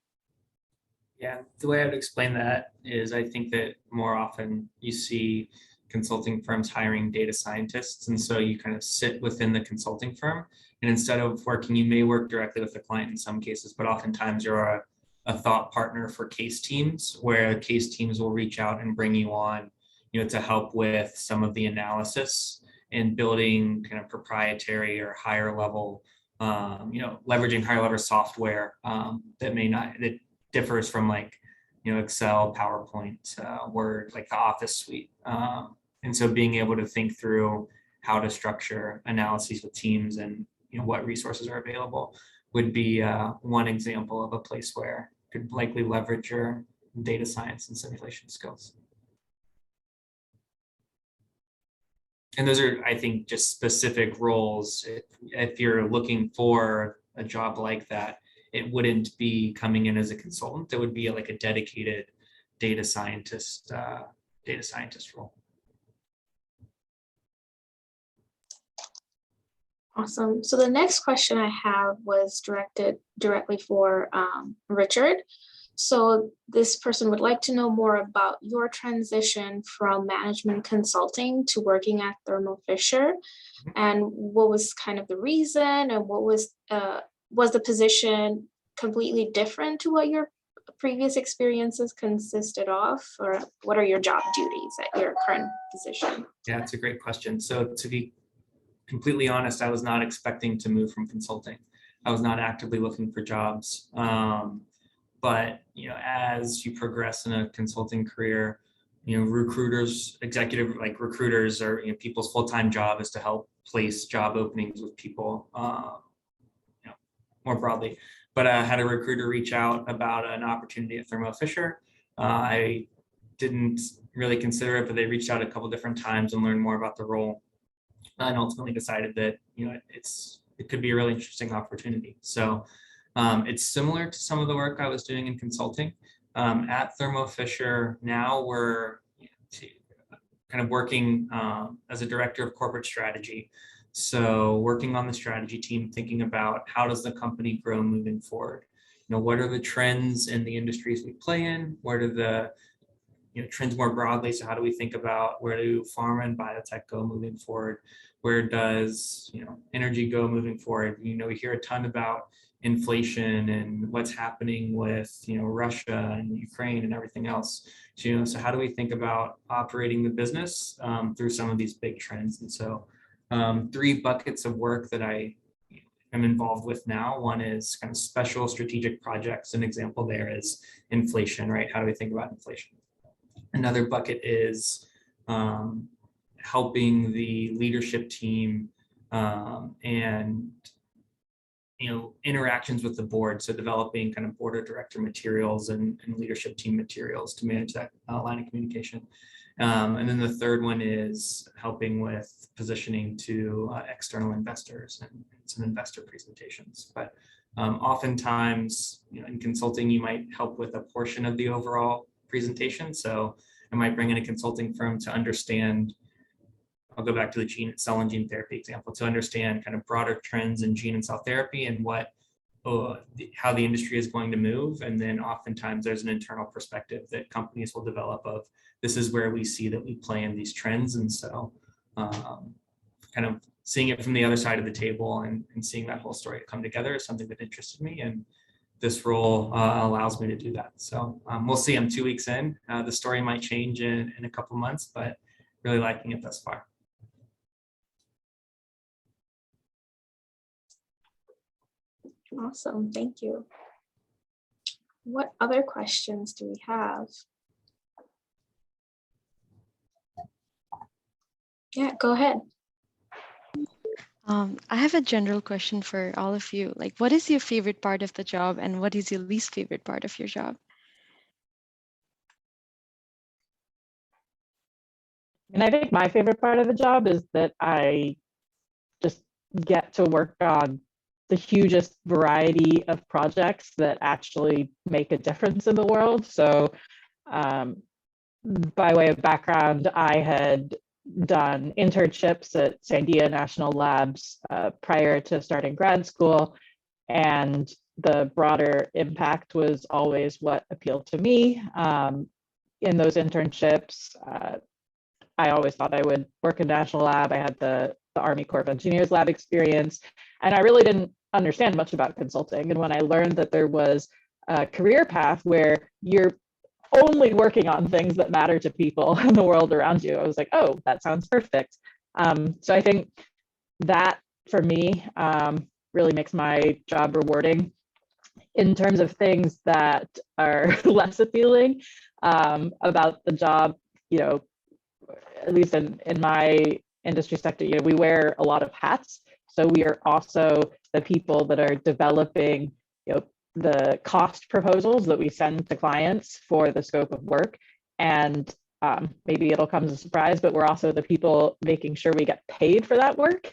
Yeah, the way I would explain that is I think that more often you see consulting firms hiring data scientists. And so you kind of sit within the consulting firm. And instead of working, you may work directly with the client in some cases, but oftentimes you're a thought partner for case teams, where case teams will reach out and bring you on, to help with some of the analysis and building kind of proprietary or higher level, leveraging higher level software that differs from like, Excel, PowerPoint, Word, like the Office suite. And so being able to think through how to structure analyses with teams and what resources are available would be one example of a place where you could likely leverage your data science and simulation skills. And those are, I think, just specific roles. If you're looking for a job like that, it wouldn't be coming in as a consultant. It would be like a dedicated data scientist role. Awesome. So the next question I have was directed directly for Richard. So this person would like to know more about your transition from management consulting to working at Thermo Fisher, and what was kind of the reason, and what was the position completely different to what your previous experiences consisted of, or what are your job duties at your current position? Yeah, it's a great question. So to be completely honest, I was not expecting to move from consulting. I was not actively looking for jobs. But as you progress in a consulting career, recruiters, recruiters are people's full-time job is to help place job openings with people, more broadly. But I had a recruiter reach out about an opportunity at Thermo Fisher. I didn't really consider it, but they reached out a couple different times and learned more about the role, and ultimately decided that it could be a really interesting opportunity. So it's similar to some of the work I was doing in consulting. At Thermo Fisher, now we're kind of working as a director of corporate strategy. So working on the strategy team, thinking about how does the company grow moving forward? What are the trends in the industries we play in? What are the trends more broadly? So how do we think about where do pharma and biotech go moving forward? Where does energy go moving forward? We hear a ton about inflation and what's happening with Russia and Ukraine and everything else. So how do we think about operating the business through some of these big trends? And so 3 buckets of work that I am involved with now. One is kind of special strategic projects. An example there is inflation, right? How do we think about inflation? Another bucket is helping the leadership team and interactions with the board. So developing kind of board of director materials and leadership team materials to manage that line of communication. And then the third one is helping with positioning to external investors and some investor presentations. But oftentimes, in consulting, you might help with a portion of the overall presentation. So I might bring in a consulting firm to understand, I'll go back to the cell and gene therapy example, to understand kind of broader trends in gene and cell therapy and how the industry is going to move. And then oftentimes there's an internal perspective that companies will develop of, this is where we see that we play in these trends. And so kind of seeing it from the other side of the table and seeing that whole story come together is something that interested me. And this role allows me to do that. So we'll see. I'm 2 weeks in. The story might change in a couple months, but really liking it thus far. Awesome, thank you. What other questions do we have? Yeah, go ahead. I have a general question for all of you. Like, what is your favorite part of the job and what is your least favorite part of your job? And I think my favorite part of the job is that I just get to work on the hugest variety of projects that actually make a difference in the world. So by way of background, I had done internships at Sandia National Labs prior to starting grad school. And the broader impact was always what appealed to me. In those internships, I always thought I would work in National Lab. I had the Army Corps of Engineers lab experience, and I really didn't understand much about consulting. And when I learned that there was a career path where you're only working on things that matter to people in the world around you, I was like, oh, that sounds perfect. So I think that for me really makes my job rewarding. In terms of things that are less appealing about the job, you know, at least in my industry sector, you know, we wear a lot of hats. So we are also the people that are developing, you know, the cost proposals that we send to clients for the scope of work. And maybe it'll come as a surprise, but we're also the people making sure we get paid for that work.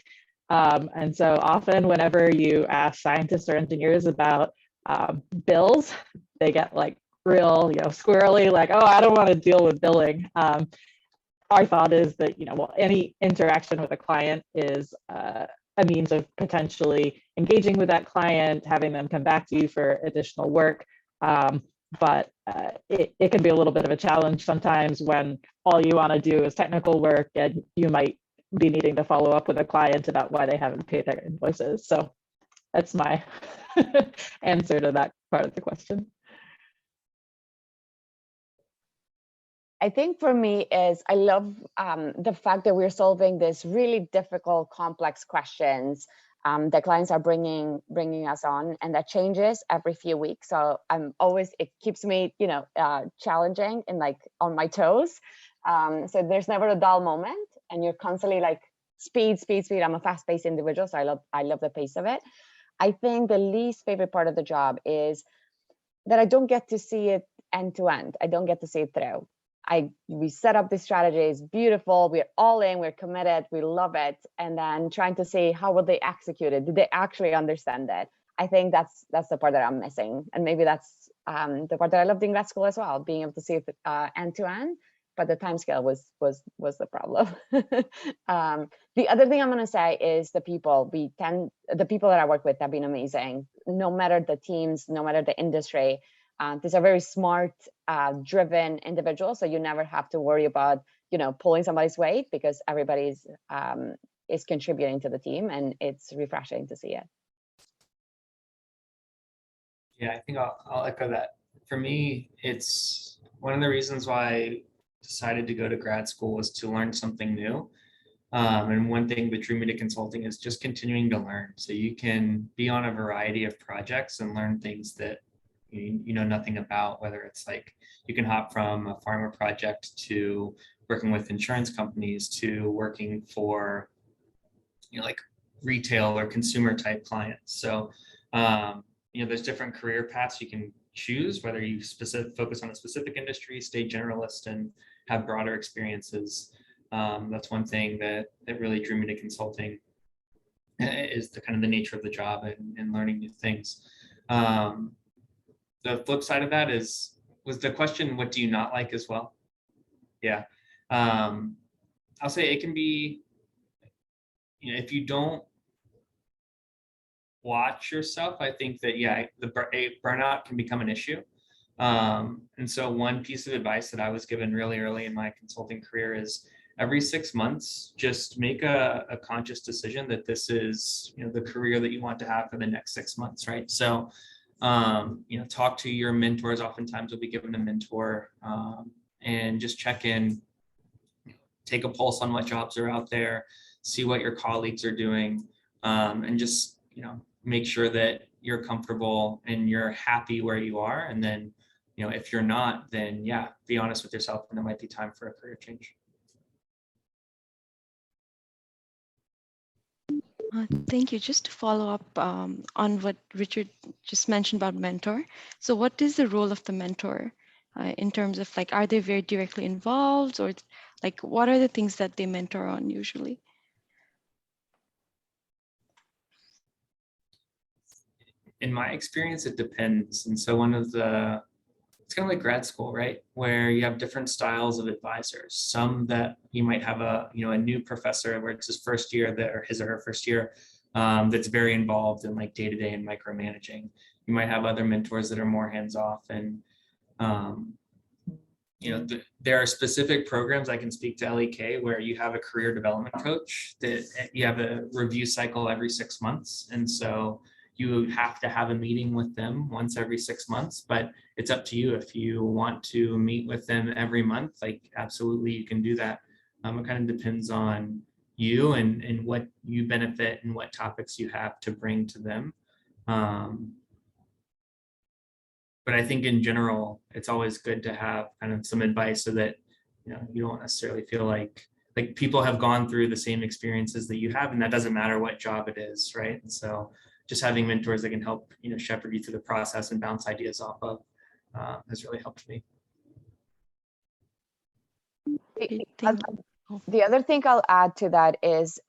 And so often whenever you ask scientists or engineers about bills, they get like real, you know, squirrely, like, oh, I don't want to deal with billing. Our thought is that, you know, well, any interaction with a client is a means of potentially engaging with that client, having them come back to you for additional work. But it can be a little bit of a challenge sometimes when all you want to do is technical work and you might be needing to follow up with a client about why they haven't paid their invoices. So that's my answer to that part of the question. I think for me is I love the fact that we're solving this really difficult, complex questions that clients are bringing us on, and that changes every few weeks. So it keeps me, you know, challenging and like on my toes. So there's never a dull moment, and you're constantly like speed. I'm a fast-paced individual, so I love the pace of it. I think the least favorite part of the job is that I don't get to see it end to end. I don't get to see it through. We set up this strategy, it's beautiful, we're all in, we're committed, we love it, and then trying to see how will they execute it? Did they actually understand it? I think that's the part that I'm missing, and maybe that's the part that I loved in grad school as well, being able to see it end to end. But the time scale was the problem. The other thing I'm going to say is the people. The people that I work with have been amazing. No matter the teams, no matter the industry. These are very smart, driven individuals. So you never have to worry about, you know, pulling somebody's weight, because everybody's is contributing to the team, and it's refreshing to see it. Yeah, I think I'll echo that. For me, it's one of the reasons why I decided to go to grad school was to learn something new. And one thing that drew me to consulting is just continuing to learn. So you can be on a variety of projects and learn things that you know nothing about, whether it's like you can hop from a pharma project to working with insurance companies to working for, you know, like retail or consumer type clients. So, you know, there's different career paths you can choose, whether you focus on a specific industry, stay generalist, and have broader experiences. That's one thing that really drew me to consulting, is the kind of the nature of the job and learning new things. The flip side of that was the question, what do you not like as well? Yeah. I'll say it can be, you know, if you don't watch yourself, I think that, yeah, burnout can become an issue. And so one piece of advice that I was given really early in my consulting career is every 6 months, just make a conscious decision that this is, you know, the career that you want to have for the next 6 months, right? So Talk to your mentors. Oftentimes you'll be given a mentor, and just check in, take a pulse on what jobs are out there, see what your colleagues are doing, and just, make sure that you're comfortable and you're happy where you are. And then, if you're not, then yeah, be honest with yourself, and it might be time for a career change. Thank you. Just to follow up on what Richard just mentioned about mentor. So what is the role of the mentor in terms of like, are they very directly involved, or like, what are the things that they mentor on usually? In my experience, it depends. And so it's kind of like grad school, right? Where you have different styles of advisors. Some that you might have a new professor where it's his first year or his or her first year, that's very involved in like day-to-day and micromanaging. You might have other mentors that are more hands-off, and there are specific programs. I can speak to LEK where you have a career development coach that you have a review cycle every 6 months. And so you have to have a meeting with them once every 6 months, but it's up to you. If you want to meet with them every month, like absolutely you can do that. It kind of depends on you and what you benefit and what topics you have to bring to them. But I think in general, it's always good to have kind of some advice so that, you don't necessarily feel like people have gone through the same experiences that you have, and that doesn't matter what job it is, right? And so just having mentors that can help, shepherd you through the process and bounce ideas off of has really helped me. The other thing I'll add to that is,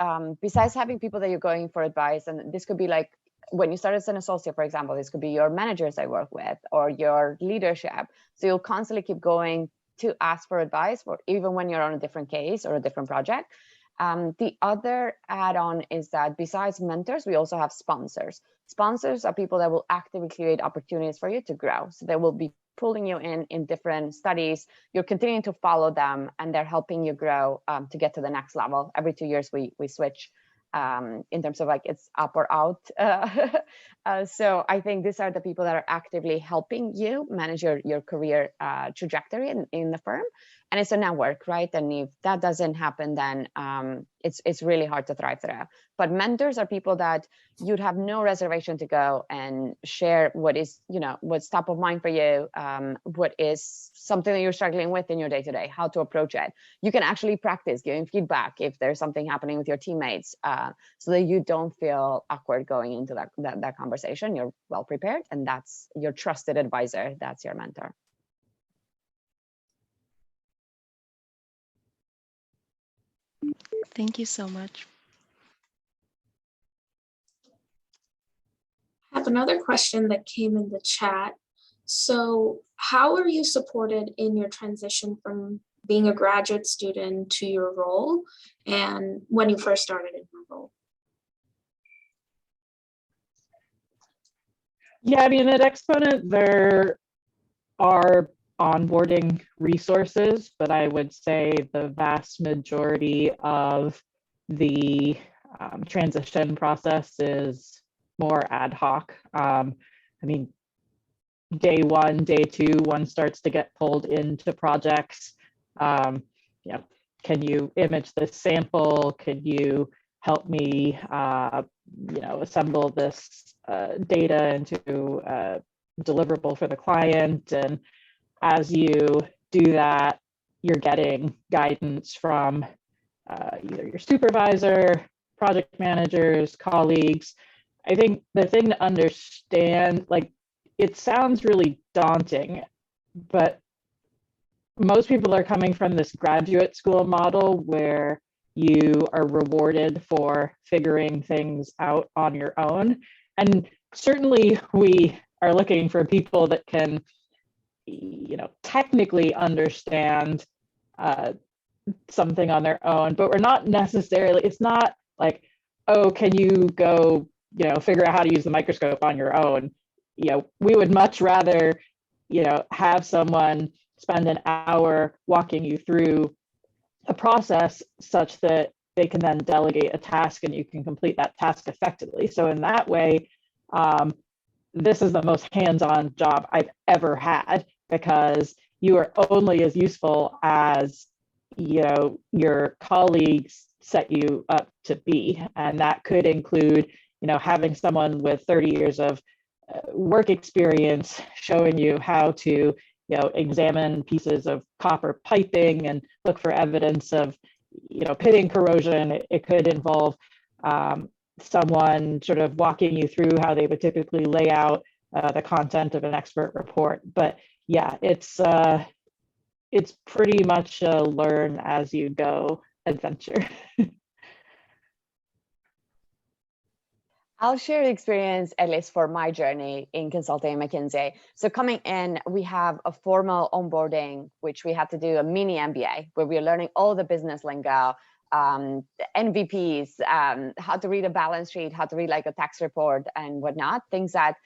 besides having people that you're going for advice, and this could be like when you start as an associate, for example, this could be your managers I work with or your leadership. So you'll constantly keep going to ask for advice, for even when you're on a different case or a different project. The other add-on is that besides mentors, we also have sponsors. Sponsors are people that will actively create opportunities for you to grow. So they will be pulling you in different studies. You're continuing to follow them, and they're helping you grow to get to the next level. Every 2 years, we switch in terms of like it's up or out. So I think these are the people that are actively helping you manage your career trajectory in the firm. And it's a network, right? And if that doesn't happen, then it's really hard to thrive through. But mentors are people that you'd have no reservation to go and share what is, what's top of mind for you, what is something that you're struggling with in your day-to-day, how to approach it. You can actually practice giving feedback if there's something happening with your teammates, so that you don't feel awkward going into that conversation. You're well prepared, and that's your trusted advisor. That's your mentor. Thank you so much. I have another question that came in the chat. So how are you supported in your transition from being a graduate student to your role, and when you first started in your role? Yeah, I mean, at Exponent, there are onboarding resources, but I would say the vast majority of the transition process is more ad hoc. I mean, day one, day two, one starts to get pulled into projects. Can you image this sample? Can you help me, assemble this data into a deliverable for the client? And as you do that, you're getting guidance from either your supervisor, project managers, colleagues. I think the thing to understand, like, it sounds really daunting, but most people are coming from this graduate school model where you are rewarded for figuring things out on your own. And certainly we are looking for people that can, technically understand something on their own, but we're not necessarily, it's not like, oh, can you go, figure out how to use the microscope on your own? We would much rather, have someone spend an hour walking you through a process such that they can then delegate a task and you can complete that task effectively. So in that way, this is the most hands-on job I've ever had, because you are only as useful as, you know, your colleagues set you up to be. And that could include, you know, having someone with 30 years of work experience showing you how to, you know, examine pieces of copper piping and look for evidence of, you know, pitting corrosion. It could involve someone sort of walking you through how they would typically lay out the content of an expert report. But yeah, it's pretty much a learn as you go adventure. I'll share the experience, at least for my journey in consulting at McKinsey. So coming in, we have a formal onboarding, which we had to do a mini MBA, where we're learning all the business lingo, the MVPs, how to read a balance sheet, how to read like a tax report and whatnot, things that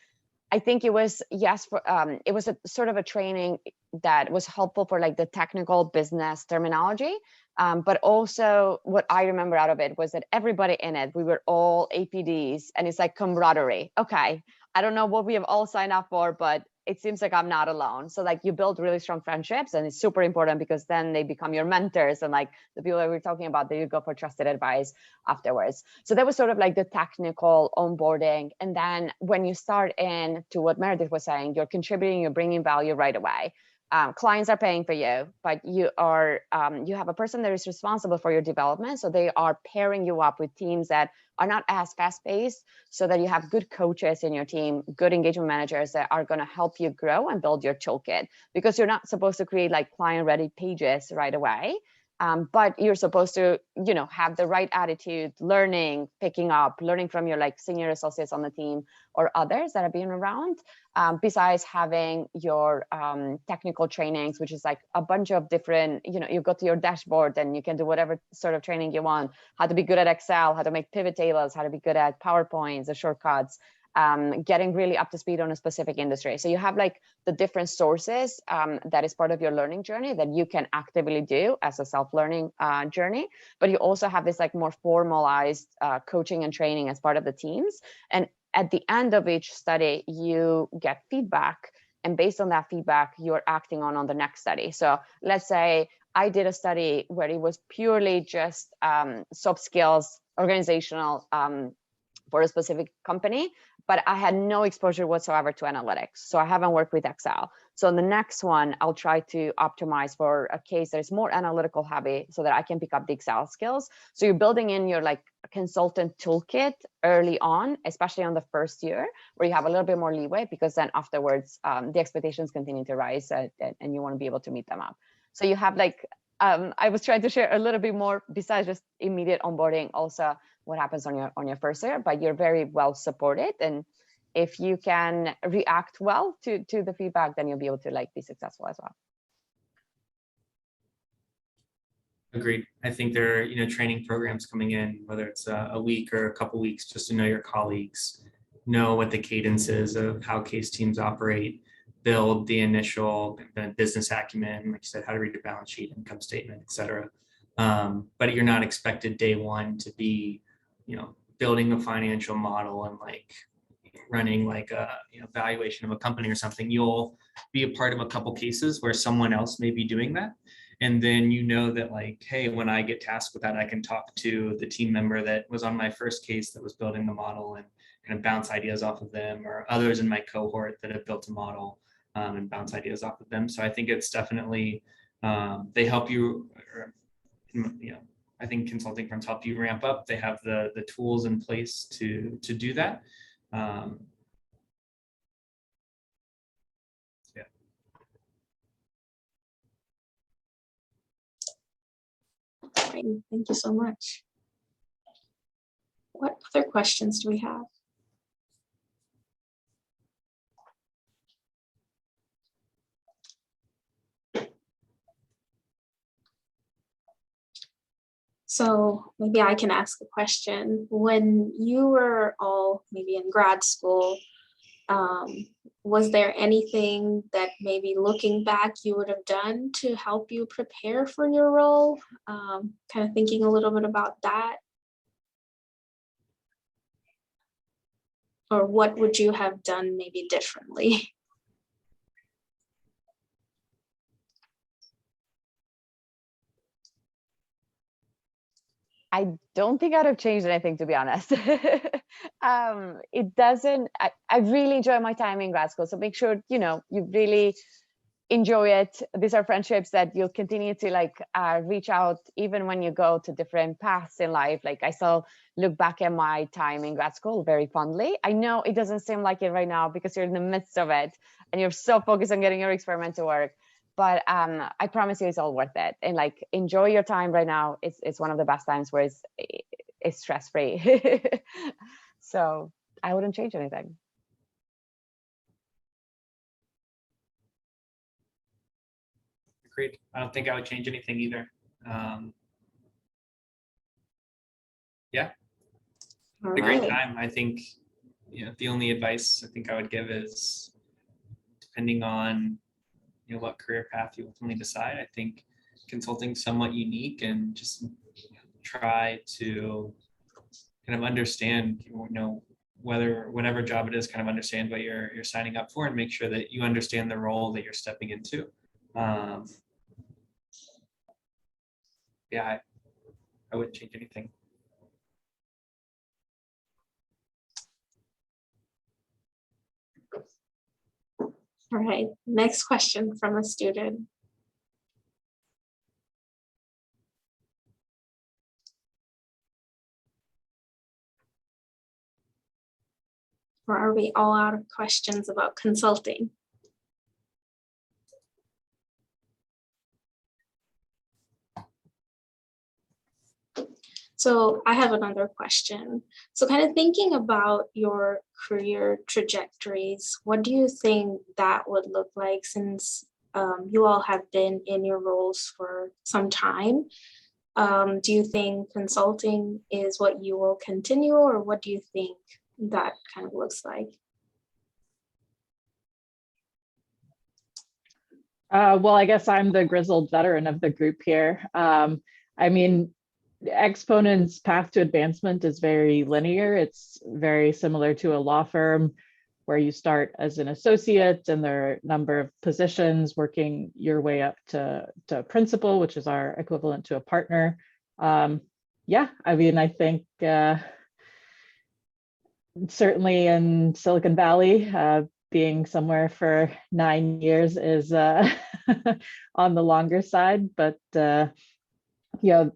I think it was, yes, for, it was a sort of a training that was helpful for like the technical business terminology. But also what I remember out of it was that everybody in it, we were all APDs, and it's like camaraderie. Okay, I don't know what we have all signed up for, but it seems like I'm not alone. So like you build really strong friendships, and it's super important because then they become your mentors, and like the people that we we're talking about, that you go for trusted advice afterwards. So that was sort of like the technical onboarding. And then when you start in to what Meredith was saying, you're contributing, you're bringing value right away. Clients are paying for you, but you are you have a person that is responsible for your development. So they are pairing you up with teams that are not as fast-paced, so that you have good coaches in your team, good engagement managers that are going to help you grow and build your toolkit. Because you're not supposed to create like client-ready pages right away, but you're supposed to, you know, have the right attitude, learning, picking up, learning from your like senior associates on the team or others that have been around. Besides having your technical trainings, which is like a bunch of different, you know, you go to your dashboard and you can do whatever sort of training you want, how to be good at Excel, how to make pivot tables, how to be good at PowerPoints, the shortcuts, getting really up to speed on a specific industry. So you have like the different sources that is part of your learning journey that you can actively do as a self-learning journey. But you also have this like more formalized coaching and training as part of the teams. And at the end of each study, you get feedback. And based on that feedback, you're acting on the next study. So let's say I did a study where it was purely just soft skills, organizational for a specific company, but I had no exposure whatsoever to analytics. So I haven't worked with Excel. So in the next one, I'll try to optimize for a case that is more analytical heavy so that I can pick up the Excel skills. So you're building in your like consultant toolkit early on, especially on the first year, where you have a little bit more leeway, because then afterwards, the expectations continue to rise and you want to be able to meet them up. So you have like, I was trying to share a little bit more besides just immediate onboarding, also what happens on your first year, but you're very well supported. And if you can react well to the feedback, then you'll be able to like be successful as well. Agreed. I think there are, you know, training programs coming in, whether it's a week or a couple weeks, just to know your colleagues, know what the cadence is of how case teams operate, build the initial business acumen, like you said, how to read your balance sheet, income statement, et cetera. But you're not expected day one to be, you know, building a financial model and like running like a, you know, valuation of a company or something. You'll be a part of a couple cases where someone else may be doing that. And then you know that like, hey, when I get tasked with that, I can talk to the team member that was on my first case that was building the model and kind of bounce ideas off of them, or others in my cohort that have built a model and bounce ideas off of them. So I think it's definitely, they help you, or, you know, I think consulting firms help you ramp up. They have the tools in place to do that. Yeah. Great. Thank you so much. What other questions do we have? So maybe I can ask a question. When you were all maybe in grad school, was there anything that maybe looking back you would have done to help you prepare for your role? Kind of thinking a little bit about that. or what would you have done maybe differently? I don't think I'd have changed anything, to be honest. It doesn't, I really enjoy my time in grad school. So make sure, you know, you really enjoy it. These are friendships that you'll continue to like reach out even when you go to different paths in life. Like I still look back at my time in grad school very fondly. I know it doesn't seem like it right now because you're in the midst of it and you're so focused on getting your experiment to work. But I promise you it's all worth it. And like enjoy your time right now. It's one of the best times where it's stress-free. So I wouldn't change anything. Agreed. I don't think I would change anything either. Yeah, All a great right. time. I think, you know, the only advice I think I would give is, depending on, you know, what career path you ultimately decide, I think consulting's somewhat unique, and just try to kind of understand, you know, whatever job it is, kind of understand what you're signing up for, and make sure that you understand the role that you're stepping into. Yeah, I wouldn't change anything. All right, next question from a student. Or are we all out of questions about consulting? So I have another question. So kind of thinking about your career trajectories, what do you think that would look like, since you all have been in your roles for some time? Do you think consulting is what you will continue, or what do you think that kind of looks like? Well, I guess I'm the grizzled veteran of the group here. I mean, Exponent's path to advancement is very linear. It's very similar to a law firm where you start as an associate and there are a number of positions, working your way up to principal, which is our equivalent to a partner. Yeah, I mean, I think certainly in Silicon Valley, being somewhere for 9 years is on the longer side, but you know,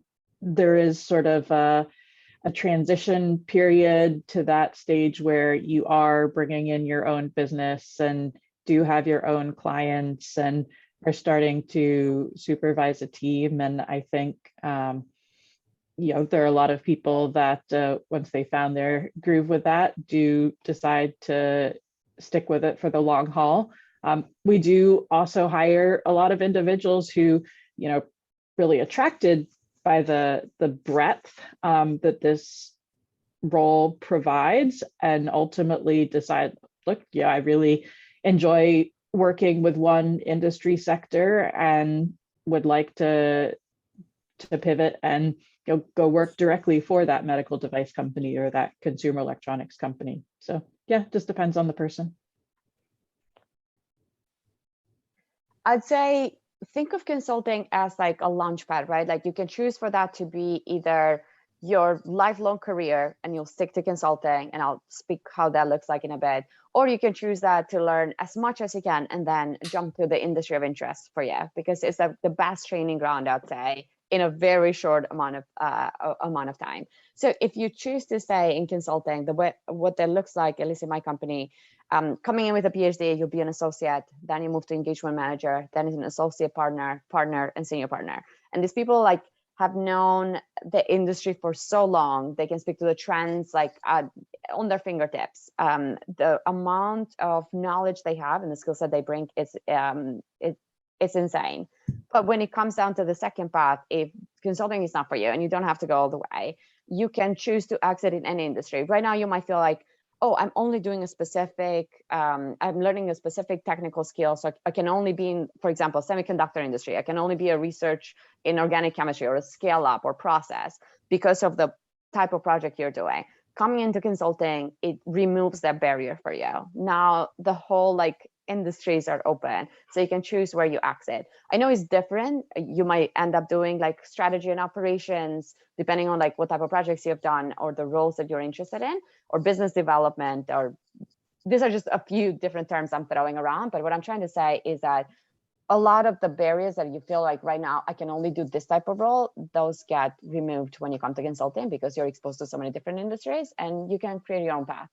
there is sort of a transition period to that stage where you are bringing in your own business and do have your own clients and are starting to supervise a team. And I think, you know, there are a lot of people that once they found their groove with that, do decide to stick with it for the long haul. We do also hire a lot of individuals who, you know, really attracted by the breadth that this role provides, and ultimately decide, look, yeah, I really enjoy working with one industry sector and would like to pivot and, you know, go work directly for that medical device company or that consumer electronics company. So yeah, just depends on the person. I'd say think of consulting as like a launch pad, right? Like you can choose for that to be either your lifelong career and you'll stick to consulting, and I'll speak how that looks like in a bit, or you can choose that to learn as much as you can and then jump to the industry of interest for you, because it's the best training ground, I'd say, in a very short amount of time. So if you choose to stay in consulting, what that looks like, at least in my company, coming in with a PhD, you'll be an associate, then you move to engagement manager, then as an associate partner, and senior partner. And these people like have known the industry for so long, they can speak to the trends like on their fingertips. The amount of knowledge they have and the skill set they bring is it's insane. But when it comes down to the second path, if consulting is not for you and you don't have to go all the way, you can choose to exit in any industry. Right now, you might feel like, oh, I'm only doing a specific, I'm learning a specific technical skill. So I can only be in, for example, semiconductor industry. I can only be a research in organic chemistry or a scale up or process because of the type of project you're doing. coming into consulting, it removes that barrier for you. Now the whole like industries are open, so you can choose where you exit. I know it's different. You might end up doing like strategy and operations, depending on like what type of projects you've done or the roles that you're interested in, or business development, or these are just a few different terms I'm throwing around. But what I'm trying to say is that a lot of the barriers that you feel like right now, I can only do this type of role, those get removed when you come to consulting, because you're exposed to so many different industries and you can create your own path.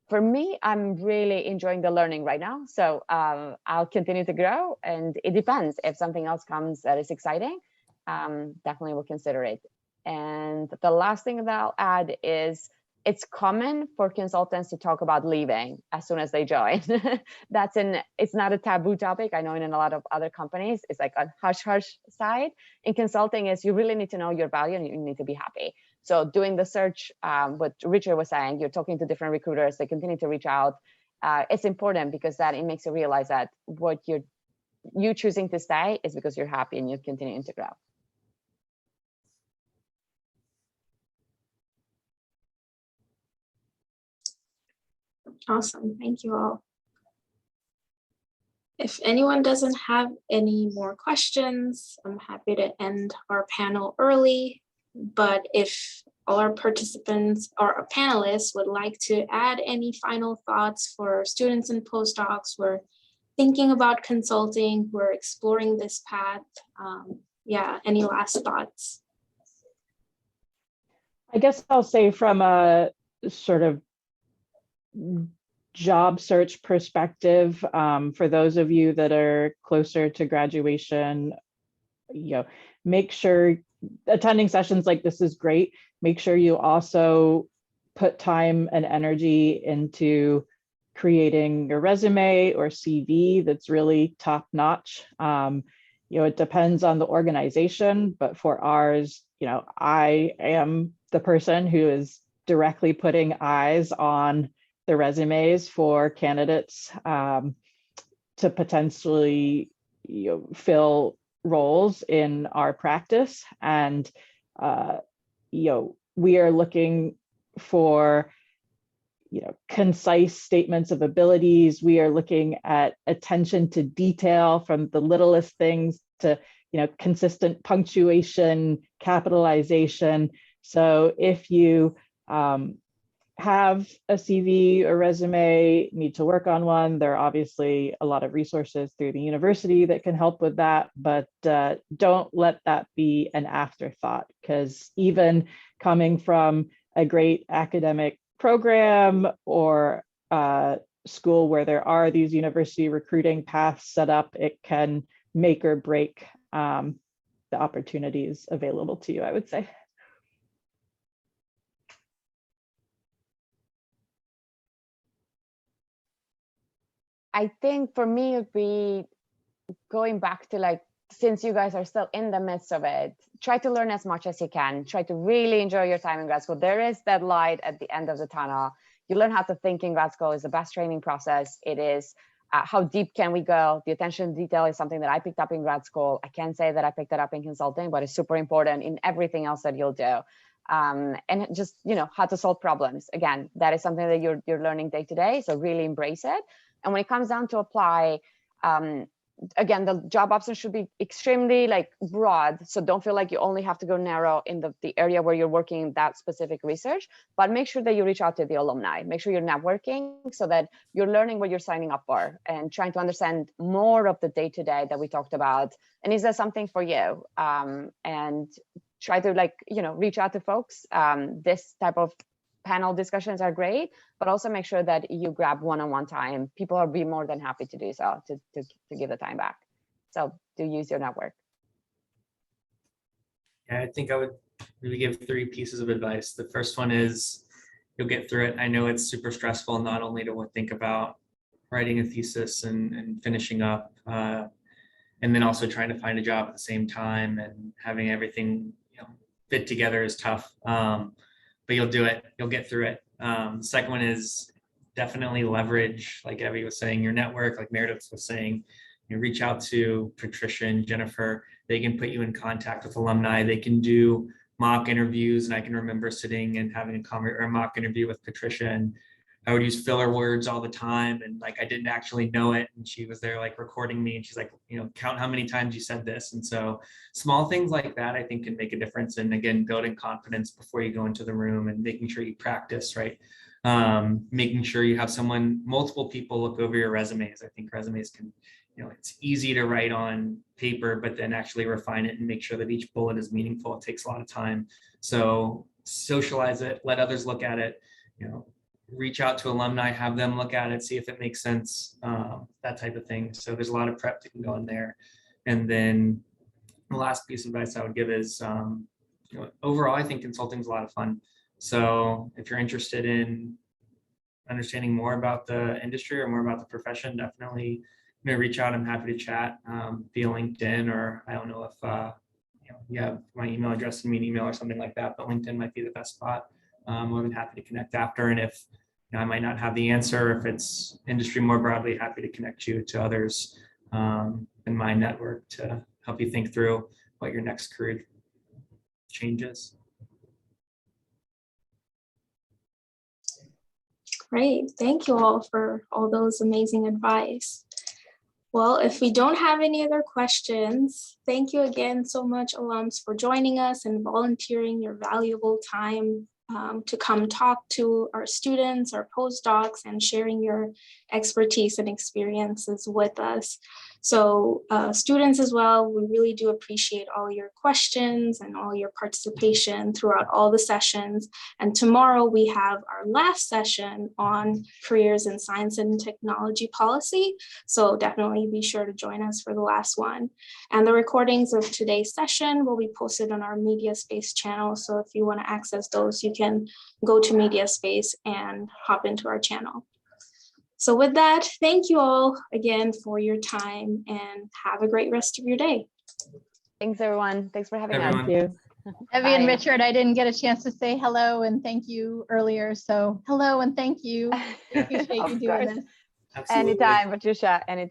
For me, I'm really enjoying the learning right now. So I'll continue to grow, and it depends. If something else comes that is exciting, definitely will consider it. And the last thing that I'll add is it's common for consultants to talk about leaving as soon as they join. It's not a taboo topic. I know in a lot of other companies, it's like a hush hush side. In consulting is you really need to know your value and you need to be happy. So doing the search, what Richard was saying, you're talking to different recruiters, they continue to reach out. It's important because that it makes you realize that what you choosing to stay is because you're happy and you're continuing to grow. Awesome, thank you all. If anyone doesn't have any more questions, I'm happy to end our panel early. But if all our participants or our panelists would like to add any final thoughts for students and postdocs who are thinking about consulting, who are exploring this path, yeah, any last thoughts? I guess I'll say from a sort of job search perspective, for those of you that are closer to graduation, make sure attending sessions like this is great. Make sure you also put time and energy into creating a resume or CV that's really top notch. It depends on the organization, but for ours, I am the person who is directly putting eyes on the resumes for candidates to potentially fill roles in our practice. And we are looking for concise statements of abilities. We are looking at attention to detail, from the littlest things to consistent punctuation, capitalization. So if you have a CV or resume, need to work on one, there are obviously a lot of resources through the university that can help with that, but don't let that be an afterthought, because even coming from a great academic program or school where there are these university recruiting paths set up, it can make or break the opportunities available to you, I would say. I think for me, it'd be going back to since you guys are still in the midst of it, try to learn as much as you can. Try to really enjoy your time in grad school. There is that light at the end of the tunnel. You learn how to think in grad school. Is the best training process. It is how deep can we go? The attention to detail is something that I picked up in grad school. I can't say that I picked it up in consulting, but it's super important in everything else that you'll do. And just, how to solve problems. Again, that is something that you're learning day to day. So really embrace it. And when it comes down to apply, again, the job options should be extremely broad. So don't feel like you only have to go narrow in the area where you're working that specific research, but make sure that you reach out to the alumni. Make sure you're networking so that you're learning what you're signing up for and trying to understand more of the day-to-day that we talked about. And is there something for you? And try to reach out to folks. This type of panel discussions are great, but also make sure that you grab one-on-one time. People will be more than happy to do so, to give the time back. So do use your network. Yeah, I think I would really give 3 pieces of advice. The first one is you'll get through it. I know it's super stressful, not only to think about writing a thesis and finishing up, and then also trying to find a job at the same time, and having everything fit together is tough. But you'll do it, you'll get through it. The second one is definitely leverage, like Evie was saying, your network, like Meredith was saying. Reach out to Patricia and Jennifer. They can put you in contact with alumni. They can do mock interviews, and I can remember sitting and having a mock interview with Patricia, and I would use filler words all the time, and like I didn't actually know it, and she was there like recording me, and she's like, count how many times you said this. And so small things like that I think can make a difference. And again, building confidence before you go into the room and making sure you practice, right? Making sure you have multiple people look over your resumes. I think resumes can, it's easy to write on paper, but then actually refine it and make sure that each bullet is meaningful. It takes a lot of time. So socialize it, let others look at it, reach out to alumni, have them look at it, see if it makes sense, that type of thing. So there's a lot of prep that can go in there. And then the last piece of advice I would give is, overall, I think consulting is a lot of fun. So if you're interested in understanding more about the industry or more about the profession, definitely reach out. I'm happy to chat via LinkedIn, or I don't know if you have my email address, send me an email or something like that, but LinkedIn might be the best spot. More than happy to connect after. And if I might not have the answer, if it's industry more broadly, happy to connect you to others in my network to help you think through what your next career change is. Great. Thank you all for all those amazing advice. Well, if we don't have any other questions, thank you again so much, alums, for joining us and volunteering your valuable time to come talk to our students, our postdocs, and sharing your expertise and experiences with us. So students as well, we really do appreciate all your questions and all your participation throughout all the sessions. And tomorrow we have our last session on careers in science and technology policy. So definitely be sure to join us for the last one. And the recordings of today's session will be posted on our MediaSpace channel. So if you want to access those, you can go to MediaSpace and hop into our channel. So with that, thank you all again for your time and have a great rest of your day. Thanks, everyone. Thanks for having us. Everyone. Thank you. Evie and Bye. Richard, I didn't get a chance to say hello and thank you earlier. So hello and thank you. I appreciate Of you doing course. this. Absolutely. Anytime, Patricia, anytime.